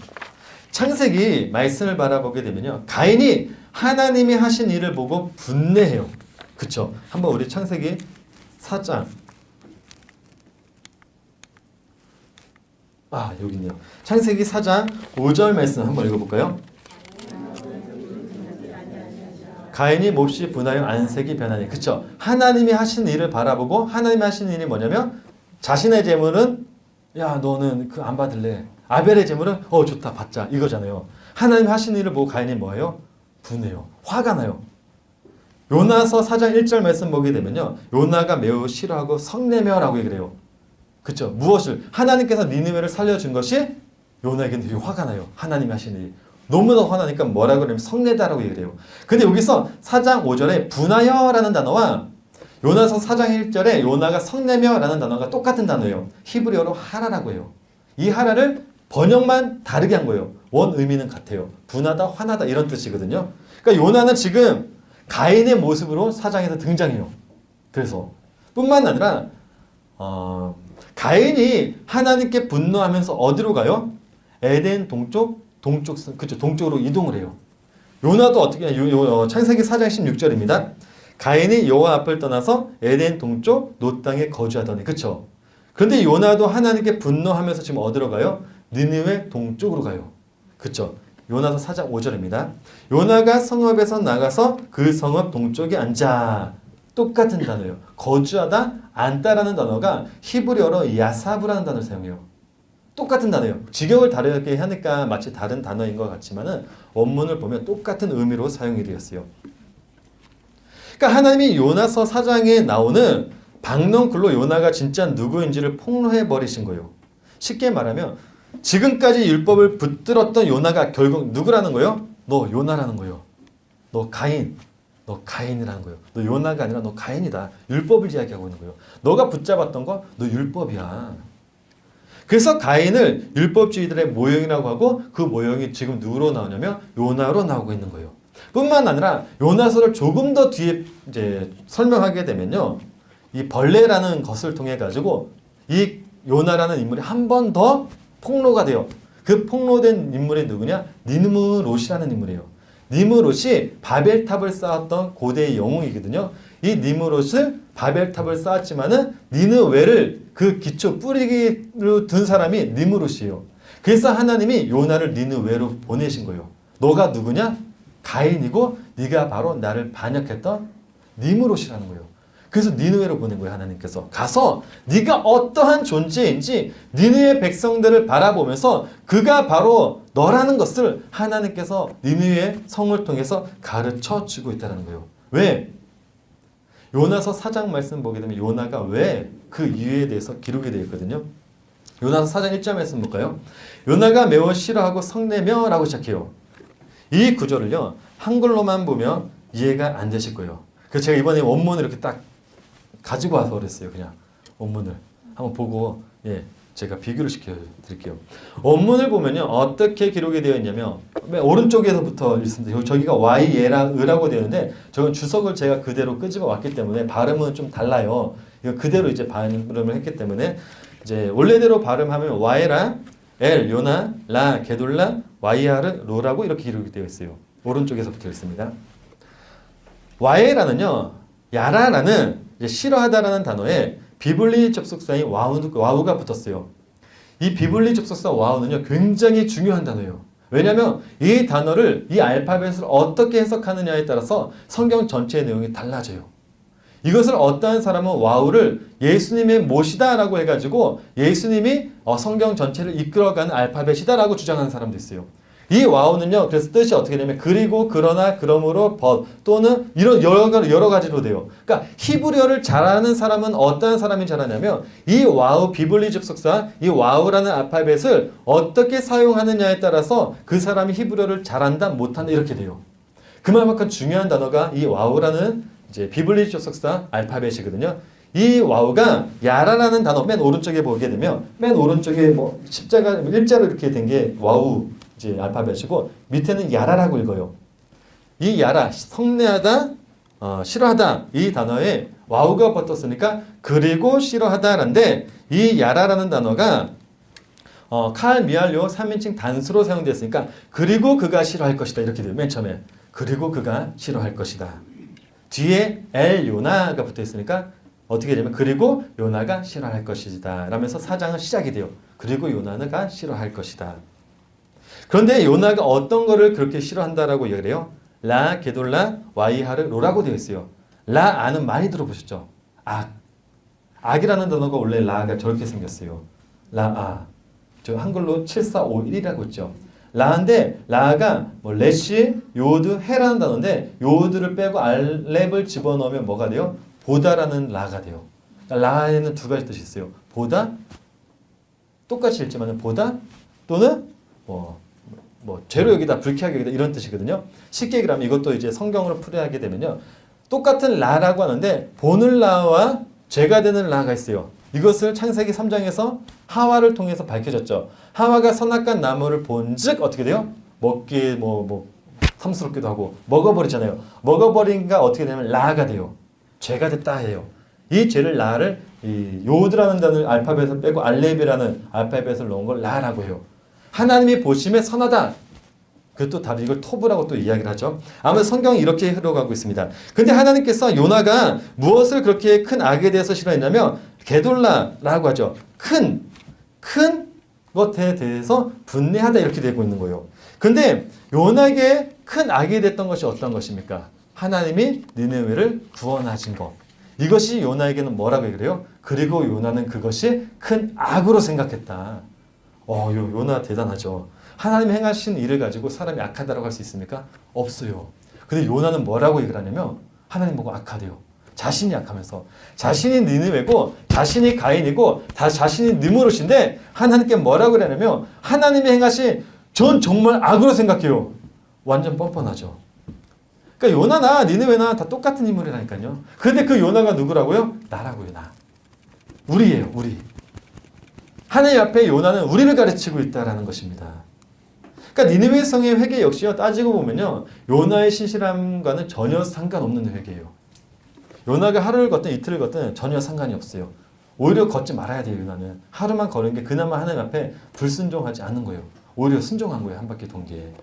창세기 말씀을 바라보게 되면요. 가인이 하나님이 하신 일을 보고 분내해요. 그쵸? 한번 우리 창세기 4장. 여기 있네요. 창세기 4장 5절 말씀 한번 읽어볼까요? 가인이 몹시 분하여 안색이 변하니. 그쵸? 하나님이 하신 일을 바라보고 하나님이 하신 일이 뭐냐면 자신의 재물은 야 너는 그 안 받을래. 아벨의 재물은 좋다 받자 이거잖아요. 하나님이 하신 일을 보고 가인이 뭐예요? 분해요. 화가 나요. 요나서 4장 1절 말씀 보게 되면요. 요나가 매우 싫어하고 성내며라고 얘기를 해요. 그쵸? 무엇을? 하나님께서 니느웨를 살려준 것이 요나에게는 되게 화가 나요. 하나님이 하신 일이. 너무나 화나니까 뭐라고 그러냐면 성내다라고 얘기를 해요. 근데 여기서 4장 5절에 분하여라는 단어와 요나서 4장 1절에 요나가 성내며라는 단어가 똑같은 단어예요. 히브리어로 하라라고 해요. 이 하라를 번역만 다르게 한 거예요. 원 의미는 같아요. 분하다, 화나다 이런 뜻이거든요. 그러니까 요나는 지금 가인의 모습으로 4장에서 등장해요. 그래서 뿐만 아니라 가인이 하나님께 분노하면서 어디로 가요? 에덴 동쪽으로 이동을 해요. 요나도 어떻게 해요? 창세기 4장 16절입니다. 가인이 여호와 앞을 떠나서 에덴 동쪽 놋 땅에 거주하더니. 그쵸? 그런데 요나도 하나님께 분노하면서 지금 어디로 가요? 니느웨 동쪽으로 가요. 그쵸? 요나서 4장 5절입니다. 요나가 성읍에서 나가서 그 성읍 동쪽에 앉아. 똑같은 단어예요. 거주하다, 앉다라는 단어가 히브리어로 야사브라는 단어를 사용해요. 똑같은 단어예요. 직역을 다르게 하니까 마치 다른 단어인 것 같지만은 원문을 보면 똑같은 의미로 사용이 되었어요. 그러니까 하나님이 요나서 4장에 나오는 박넝글로 요나가 진짜 누구인지를 폭로해 버리신 거예요. 쉽게 말하면 지금까지 율법을 붙들었던 요나가 결국 누구라는 거예요? 너 요나라는 거예요. 너 가인. 너 가인이라는 거예요. 너 요나가 아니라 너 가인이다. 율법을 이야기하고 있는 거예요. 너가 붙잡았던 거 너 율법이야. 그래서 가인을 율법주의들의 모형이라고 하고 그 모형이 지금 누구로 나오냐면 요나로 나오고 있는 거예요. 뿐만 아니라 요나서를 조금 더 뒤에 이제 설명하게 되면요. 이 벌레라는 것을 통해 가지고 이 요나라는 인물이 한 번 더 폭로가 돼요. 그 폭로된 인물이 누구냐? 니므롯이라는 인물이에요. 니므롯이 바벨탑을 쌓았던 고대의 영웅이거든요. 이 니므롯을 바벨탑을 쌓았지만은 니느웨를 그 기초 뿌리로 둔 사람이 니므롯이에요. 그래서 하나님이 요나를 니느웨로 보내신 거예요. 너가 누구냐? 가인이고 네가 바로 나를 반역했던 니므롯이라는 거예요. 그래서 니느웨로 보낸 거예요. 하나님께서 가서 네가 어떠한 존재인지 니느웨 백성들을 바라보면서 그가 바로 너라는 것을 하나님께서 니느웨 성을 통해서 가르쳐 주고 있다는 거예요. 왜? 요나서 4장 말씀 보게 되면 요나가 왜 그 이유에 대해서 기록이 되어 있거든요. 요나서 4장 1절 말씀 볼까요? 요나가 매우 싫어하고 성내며 라고 시작해요. 이 구절을요. 한글로만 보면 이해가 안 되실 거예요. 그래서 제가 이번에 원문을 이렇게 딱 가지고 와서 그랬어요. 그냥 원문을 한번 보고 제가 비교를 시켜드릴게요. 원문을 보면요. 어떻게 기록이 되어 있냐면 맨 오른쪽에서부터 있습니다. 저기가 Y라고 되어 있는데 저건 주석을 제가 그대로 끄집어 왔기 때문에 발음은 좀 달라요. 이거 그대로 이제 발음을 했기 때문에 이제 원래대로 발음하면 Y라, L, 요나, 라, 게돌라, 와이아르, 로라고 이렇게 기록이 되어 있어요. 오른쪽에서부터 있습니다. Y라는요. 야라라는 싫어하다라는 단어에 비블리 접속사인 와우가 붙었어요. 이 비블리 접속사 와우는요. 굉장히 중요한 단어예요. 왜냐하면 이 단어를 이 알파벳을 어떻게 해석하느냐에 따라서 성경 전체의 내용이 달라져요. 이것을 어떠한 사람은 와우를 예수님의 못이다 라고 해가지고 예수님이 성경 전체를 이끌어가는 알파벳이다 라고 주장하는 사람도 있어요. 이 와우는요. 그래서 뜻이 어떻게 되냐면 그리고 그러나 그러므로 또는 이런 여러 가지로 돼요. 그러니까 히브리어를 잘하는 사람은 어떠한 사람이 잘하냐면 이 와우 비블리 접속사 이 와우라는 알파벳을 어떻게 사용하느냐에 따라서 그 사람이 히브리어를 잘한다 못한다 이렇게 돼요. 그만큼 중요한 단어가 이 와우라는 이제 비블리 접속사 알파벳이거든요. 이 와우가 야라라는 단어 맨 오른쪽에 보게 되면 맨 오른쪽에 뭐 십자가 일자로 이렇게 된 게 와우 이제 알파벳이고 밑에는 야라라고 읽어요. 이 야라 성내하다, 싫어하다 이 단어에 와우가 붙었으니까 그리고 싫어하다라는데 이 야라라는 단어가 칼, 미알, 요 3인칭 단수로 사용됐으니까 그리고 그가 싫어할 것이다 이렇게 돼요. 맨 처음에 그리고 그가 싫어할 것이다. 뒤에 엘 요나가 붙어 있으니까 어떻게 되냐면 그리고 요나가 싫어할 것이다 라면서 4장은 시작이 돼요. 그리고 요나가 싫어할 것이다. 그런데 요나가 어떤 거를 그렇게 싫어한다라고 얘기를 해요? 라, 게돌라, 와이하르, 로라고 되어 있어요. 라아는 많이 들어보셨죠? 악. 악이라는 단어가 원래 라가 저렇게 생겼어요. 라아. 저 한글로 7451이라고 있죠. 라인데 라가 뭐 레시, 요드, 해라는 단어인데 요드를 빼고 알렙을 집어넣으면 뭐가 돼요? 보다라는 라가 돼요. 그러니까 라에는 두 가지 뜻이 있어요. 보다, 똑같이 읽지만 보다 또는 뭐 죄로 여기다 불쾌하게 여기다 이런 뜻이거든요. 쉽게 얘기하면 이것도 이제 성경으로 풀이하게 되면요. 똑같은 라라고 하는데 보는 라와 죄가 되는 라가 있어요. 이것을 창세기 3장에서 하와를 통해서 밝혀졌죠. 하와가 선악과 나무를 본즉 어떻게 돼요? 먹기 삼스럽기도 하고 먹어버리잖아요. 먹어버린가 어떻게 되냐면 라가 돼요. 죄가 됐다 해요. 이 죄를 라를 이 요드라는 단어를 알파벳을 빼고 알렙이라는 알파벳을 넣은 걸 라라고 해요. 하나님이 보심에 선하다. 그것도 다른 이걸 토브라고 또 이야기를 하죠. 아무튼 성경이 이렇게 흘러가고 있습니다. 근데 하나님께서 요나가 무엇을 그렇게 큰 악에 대해서 싫어했냐면 게돌라라고 하죠. 큰 것에 대해서 분내하다 이렇게 되고 있는 거예요. 근데 요나에게 큰 악이 됐던 것이 어떤 것입니까? 하나님이 니느웨를 구원하신 것. 이것이 요나에게는 뭐라고 그래요? 그리고 요나는 그것이 큰 악으로 생각했다. 요나 대단하죠. 하나님 행하신 일을 가지고 사람이 악하다고 할 수 있습니까? 없어요. 근데 요나는 뭐라고 얘기를 하냐면 하나님 보고 악하대요. 자신이 악하면서 자신이 니느웨고 자신이 가인이고 다 자신이 느무롯인데 하나님께 뭐라고 그러냐면 하나님이 행하신 전 정말 악으로 생각해요. 완전 뻔뻔하죠. 그러니까 요나나 니느웨나 다 똑같은 인물이라니까요. 근데 그 요나가 누구라고요? 나라고요. 나. 우리예요. 우리. 하나님 앞에 요나는 우리를 가르치고 있다는 것입니다. 그러니까 니느웨 성의 회개 역시요. 따지고 보면요. 요나의 신실함과는 전혀 상관없는 회개예요. 요나가 하루를 걷든 이틀을 걷든 전혀 상관이 없어요. 오히려 걷지 말아야 돼요. 요나는. 하루만 걸은 게 그나마 하나님 앞에 불순종하지 않는 거예요. 오히려 순종한 거예요. 한 바퀴 동기에.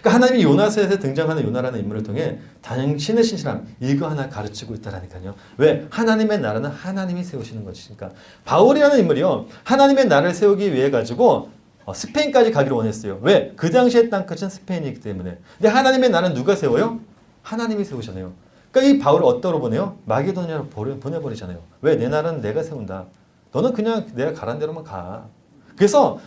그러니까 하나님이 요나서에서 등장하는 요나라는 인물을 통해 당신의 신실함 이거 하나 가르치고 있다라니까요. 왜? 하나님의 나라는 하나님이 세우시는 것이니까. 바울이라는 인물이요. 하나님의 나라를 세우기 위해 가지고 스페인까지 가기를 원했어요. 왜? 그 당시의 땅끝은 스페인이기 때문에. 근데 하나님의 나라는 누가 세워요? 하나님이 세우잖아요. 그러니까 이 바울을 어디로 보내요? 마게도냐로 보내버리잖아요. 왜? 내 나라는 내가 세운다. 너는 그냥 내가 가란 대로만 가. 그래서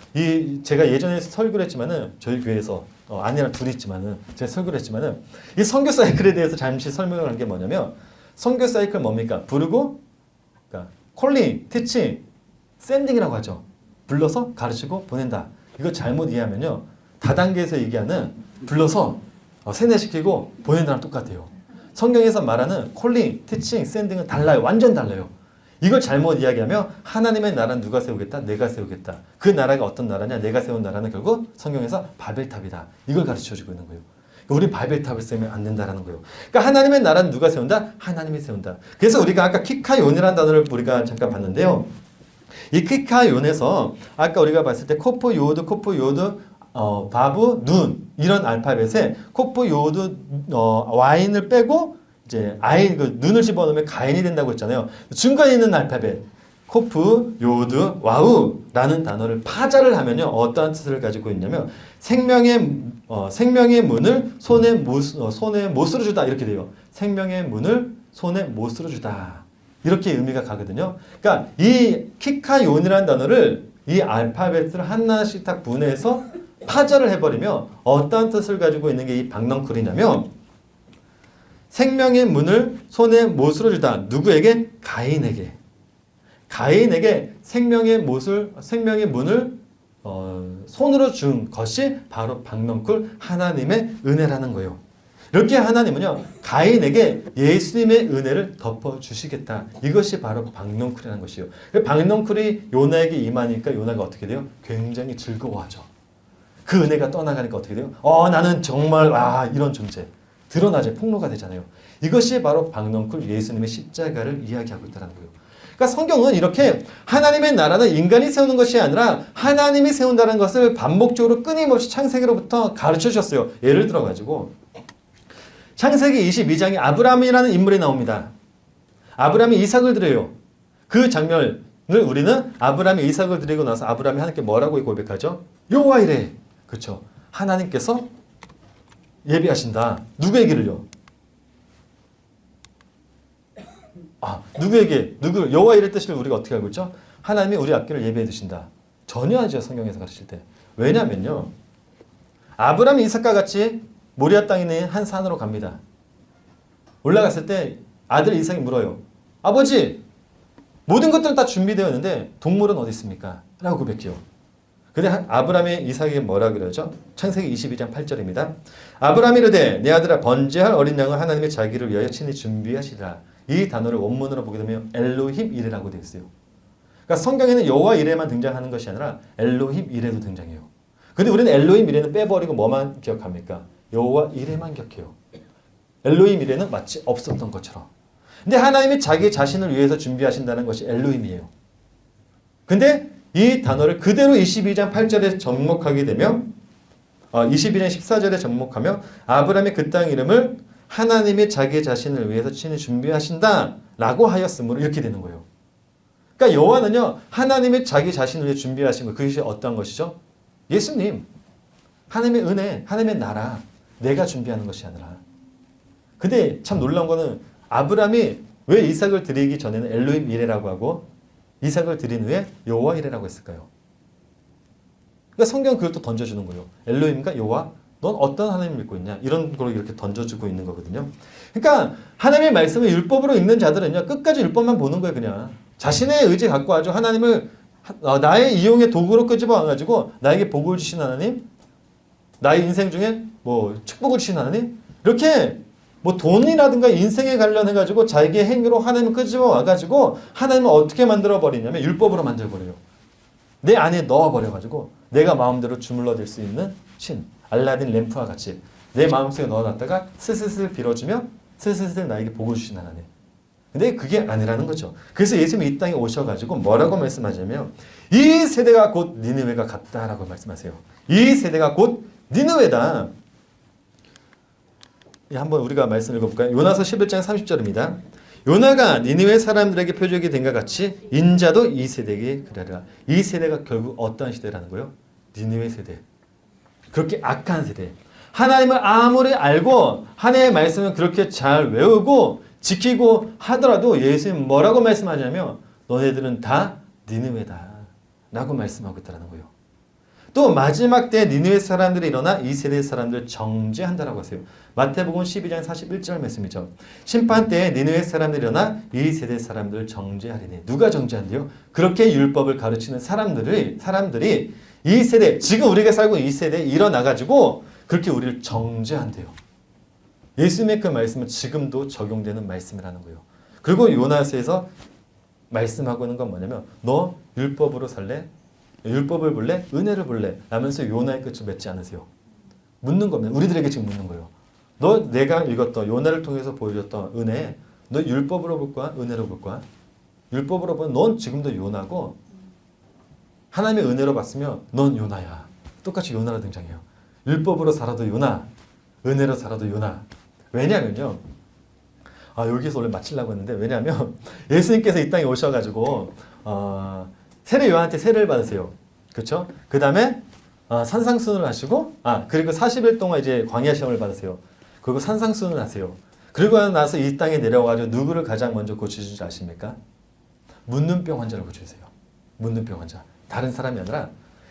제가 예전에 설교를 했지만은 저희 교회에서 아내랑 둘이 있지만은 제가 설교를 했지만은 이 선교 사이클에 대해서 잠시 설명을 한 게 뭐냐면 선교 사이클 뭡니까? 부르고 그러니까 콜링, 티칭, 샌딩이라고 하죠. 불러서 가르치고 보낸다. 이거 잘못 이해하면요. 다단계에서 얘기하는 불러서 세뇌시키고 보낸다랑 똑같아요. 성경에서 말하는 콜링, 티칭, 샌딩은 달라요. 완전 달라요. 이걸 잘못 이야기하면 하나님의 나라는 누가 세우겠다? 내가 세우겠다. 그 나라가 어떤 나라냐? 내가 세운 나라는 결국 성경에서 바벨탑이다. 이걸 가르쳐주고 있는 거예요. 우리 바벨탑을 세우면 안 된다라는 거예요. 그러니까 하나님의 나라는 누가 세운다? 하나님이 세운다. 그래서 우리가 아까 키카요네라는 단어를 우리가 잠깐 봤는데요. 이 키카요네에서 아까 우리가 봤을 때 코프, 요드, 바브, 눈 이런 알파벳에 코프, 요드, 와인을 빼고 이제 눈을 집어넣으면 가인이 된다고 했잖아요. 중간에 있는 알파벳 코프, 요드, 와우라는 단어를 파자를 하면요. 어떠한 뜻을 가지고 있냐면 생명의 문을 손에 못으로 주다 이렇게 돼요. 생명의 문을 손에 못으로 주다. 이렇게 의미가 가거든요. 그러니까 이 키카요니라는 단어를 이 알파벳을 하나씩 딱 분해서 파자를 해버리면 어떠한 뜻을 가지고 있는 게 이 박넝쿨이냐면 생명의 문을 손에 못으로 주다. 누구에게? 가인에게. 가인에게 생명의 문을 손으로 준 것이 바로 박넝쿨 하나님의 은혜라는 거예요. 이렇게 하나님은요. 가인에게 예수님의 은혜를 덮어주시겠다. 이것이 바로 박넝쿨이라는 것이에요. 박넝쿨이 요나에게 임하니까 요나가 어떻게 돼요? 굉장히 즐거워하죠. 그 은혜가 떠나가니까 어떻게 돼요? 나는 정말 이런 존재 드러나죠. 폭로가 되잖아요. 이것이 바로 박넝쿨 예수님의 십자가를 이야기하고 있다는 거예요. 그러니까 성경은 이렇게 하나님의 나라는 인간이 세우는 것이 아니라 하나님이 세운다는 것을 반복적으로 끊임없이 창세기로부터 가르쳐 주셨어요. 예를 들어가지고 창세기 22장에 아브라함이라는 인물이 나옵니다. 아브라함이 이삭을 드려요. 그 장면을 우리는 아브라함이 이삭을 드리고 나서 아브라함이 하나님께 뭐라고 고백하죠? 여호와 이래. 그렇죠. 하나님께서 예비하신다. 누구에게를요? 누구에게? 여호와 이래 뜻을 우리가 어떻게 알고 있죠? 하나님이 우리 앞길을 예비해 두신다. 전혀 아니죠. 성경에서 가르칠 때. 왜냐면요. 아브라함이 이삭과 같이 모리아 땅에 있는 한 산으로 갑니다. 올라갔을 때 아들 이삭이 물어요. 아버지, 모든 것들은 다 준비되어 있는데 동물은 어디 있습니까? 라고 고백해요. 근데 아브라함이 이삭에게 뭐라 그러죠? 창세기 22장 8절입니다. 아브라함이 이르되 내 아들아 번제할 어린 양을 하나님의 자기를 위하여 친히 준비하시리라. 이 단어를 원문으로 보게 되면 엘로힘 이레라고 되어 있어요. 그러니까 성경에는 여호와 이레만 등장하는 것이 아니라 엘로힘 이레도 등장해요. 근데 우리는 엘로힘 이레는 빼버리고 뭐만 기억합니까? 여호와 이레만 기억해요. 엘로힘 이레는 마치 없었던 것처럼. 근데 하나님이 자기 자신을 위해서 준비하신다는 것이 엘로힘이에요. 근데 이 단어를 그대로 22장 8절에 접목하게 되면 22장 14절에 접목하면 아브라함의 그 땅 이름을 하나님이 자기 자신을 위해서 친히 준비하신다라고 하였으므로 이렇게 되는 거예요. 그러니까 여호와는요. 하나님이 자기 자신을 위해 준비하신 것 그것이 어떤 것이죠? 예수님. 하나님의 은혜, 하나님의 나라 내가 준비하는 것이 아니라. 근데 참 놀라운 거는 아브라함이 왜 이삭을 드리기 전에는 엘로힘 이레라고 하고 이삭을 드린 후에 여호와 이레라고 했을까요? 그러니까 성경은 그걸 또 던져주는 거예요. 엘로힘과 여호와, 넌 어떤 하나님을 믿고 있냐? 이런 걸 이렇게 던져주고 있는 거거든요. 그러니까 하나님의 말씀을 율법으로 읽는 자들은요. 끝까지 율법만 보는 거예요. 그냥. 자신의 의지 갖고 아주 하나님을 나의 이용의 도구로 끄집어와가지고 나에게 복을 주신 하나님, 나의 인생 중에 뭐 축복을 주신 하나님, 이렇게 뭐 돈이라든가 인생에 관련해가지고 자기의 행위로 하나님을 끄집어와가지고 하나님을 어떻게 만들어버리냐면 율법으로 만들어버려요. 내 안에 넣어버려가지고 내가 마음대로 주물러들 수 있는 신, 알라딘 램프와 같이 내 마음속에 넣어놨다가 슬슬슬 빌어주면 슬슬슬 나에게 복을 주신 하나님. 근데 그게 아니라는 거죠. 그래서 예수님이 이 땅에 오셔가지고 뭐라고 말씀하냐면 이 세대가 곧 니느웨가 같다라고 말씀하세요. 이 세대가 곧 니느웨다. 한번 우리가 말씀 읽어볼까요? 요나서 11장 30절입니다. 요나가 니느웨 사람들에게 표적이 된 것 같이 인자도 이 세대에게 그러리라. 이 세대가 결국 어떠한 시대라는 거예요? 니느웨 세대. 그렇게 악한 세대. 하나님을 아무리 알고 하나님의 말씀을 그렇게 잘 외우고 지키고 하더라도 예수님 뭐라고 말씀하냐면 너네들은 다 니느웨다 라고 말씀하고 있다는 거예요. 또 마지막 때 니느웨 사람들이 일어나 이 세대 사람들을 정죄한다라고 하세요. 마태복음 12장 41절 말씀이죠. 심판 때에 니느웨 사람들이 일어나 이 세대 사람들을 정죄하리니. 누가 정죄한대요? 그렇게 율법을 가르치는 사람들이 이 세대, 지금 우리가 살고 있는 이 세대에 일어나가지고 그렇게 우리를 정죄한대요. 예수님의 그 말씀은 지금도 적용되는 말씀이라는 거예요. 그리고 요나서에서 말씀하고 있는 건 뭐냐면 너 율법으로 살래? 율법을 볼래? 은혜를 볼래? 라면서 요나의 끝을 맺지 않으세요. 묻는 겁니다. 우리들에게 지금 묻는 거예요. 너 내가 읽었던 요나를 통해서 보여줬던 은혜, 너 율법으로 볼 거야? 은혜로 볼 거야? 율법으로 보면 넌 지금도 요나고 하나님의 은혜로 봤으면 넌 요나야. 똑같이 요나로 등장해요. 율법으로 살아도 요나, 은혜로 살아도 요나. 왜냐면요. 여기서 원래 마치려고 했는데 왜냐면 예수님께서 이 땅에 오셔가지고 세례 요한한테 세례를 받으세요. 그렇죠? 그 다음에 산상수훈을 하시고 그리고 40일 동안 이제 광야 시험을 받으세요. 그리고 산상수훈을 하세요. 그리고 나서 이 땅에 내려와가지고 누구를 가장 먼저 고쳐주신 줄 아십니까? 문둥병 환자를 고쳐주세요. 문둥병 환자. 다른 사람이 아니라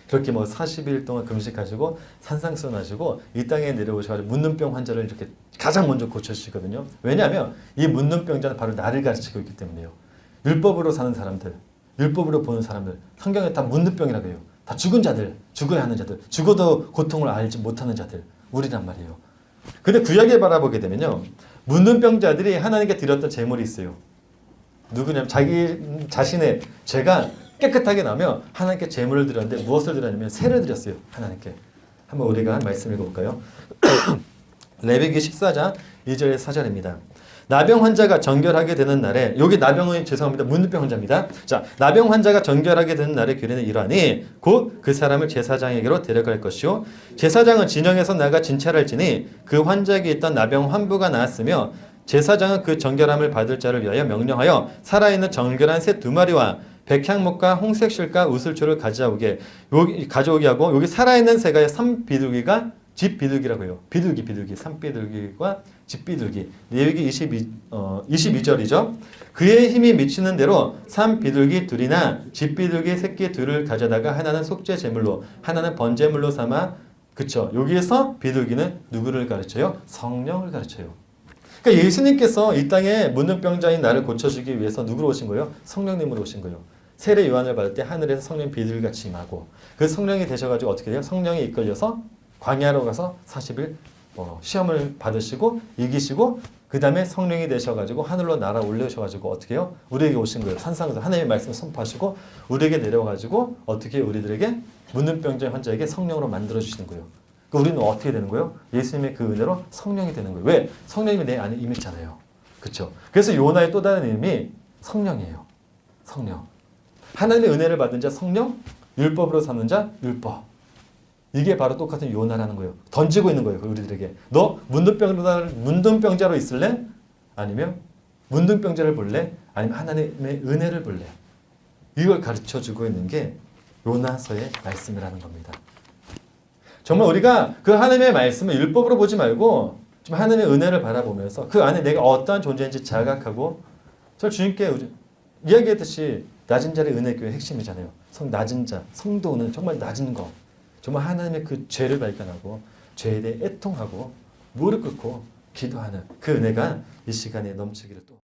그렇게 뭐 40일 동안 금식하시고 산상수훈 하시고 이 땅에 내려오셔가지고 문둥병 환자를 이렇게 가장 먼저 고쳐주시거든요. 왜냐하면 이 문둥병자는 바로 나를 가르치고 있기 때문에요. 율법으로 사는 사람들, 율법으로 보는 사람들, 성경에 다 문둥병이라고 해요. 다 죽은 자들, 죽어야 하는 자들, 죽어도 고통을 알지 못하는 자들, 우리란 말이에요. 근데 구약에 바라보게 되면요. 문둥병자들이 하나님께 드렸던 제물이 있어요. 누구냐면 자기 자신의 죄가 깨끗하게 나면 하나님께 제물을 드렸는데 무엇을 드렸냐면 새를 드렸어요. 하나님께. 한번 우리가 말씀 읽어볼까요? 레위기 14장 2절의 4절입니다. 나병 환자가 정결하게 되는 날에, 여기 나병은 죄송합니다. 문둥병 환자입니다. 자, 나병 환자가 정결하게 되는 날의 규례는 이러하니 곧 그 사람을 제사장에게로 데려갈 것이요 제사장은 진영에서 나가 진찰할지니 그 환자에게 있던 나병 환부가 나았으며 제사장은 그 정결함을 받을 자를 위하여 명령하여 살아있는 정결한 새 2마리와 백향목과 홍색실과 우슬초를 가져오게 하고, 여기 살아있는 새가 산비둘기가 집비둘기라고 해요. 비둘기, 산비둘기와 집비둘기. 레위기 22절이죠. 그의 힘이 미치는 대로 산비둘기 둘이나 집비둘기 새끼 둘을 가져다가 하나는 속죄 제물로, 하나는 번제물로 삼아, 그쵸? 여기에서 비둘기는 누구를 가르쳐요? 성령을 가르쳐요. 그러니까 예수님께서 이 땅에 문둥병자인 나를 고쳐주기 위해서 누구로 오신 거예요? 성령님으로 오신 거예요. 세례 요한을 받을 때 하늘에서 성령 비둘기같이 임하고, 그 성령이 되셔가지고 어떻게 돼요? 성령이 이끌려서 광야로 가서 40일 시험을 받으시고 이기시고, 그 다음에 성령이 되셔가지고 하늘로 날아 올려셔가지고 어떻게 해요? 우리에게 오신 거예요. 산상에서 하나님의 말씀을 선포하시고 우리에게 내려와가지고 어떻게 우리들에게 문둥병자 환자에게 성령으로 만들어주시는 거예요. 그러니까 우리는 어떻게 되는 거예요? 예수님의 그 은혜로 성령이 되는 거예요. 왜? 성령님이 내 안에 임했잖아요. 그렇죠? 그래서 요나의 또 다른 이름이 성령이에요. 성령. 하나님의 은혜를 받은 자 성령, 율법으로 삼는 자 율법. 이게 바로 똑같은 요나라는 거예요. 던지고 있는 거예요. 우리들에게. 너 문둥병자로 있을래? 아니면 문둥병자를 볼래? 아니면 하나님의 은혜를 볼래? 이걸 가르쳐주고 있는 게 요나서의 말씀이라는 겁니다. 정말 우리가 그 하나님의 말씀을 율법으로 보지 말고 좀 하나님의 은혜를 바라보면서 그 안에 내가 어떠한 존재인지 자각하고, 저 주님께 이야기했듯이 낮은 자의 은혜교회의 핵심이잖아요. 낮은 자, 성도는 정말 낮은 거, 정말 하나님의 그 죄를 발견하고 죄에 대해 애통하고 무릎 꿇고 기도하는 그 은혜가 이 시간에 넘치기를 또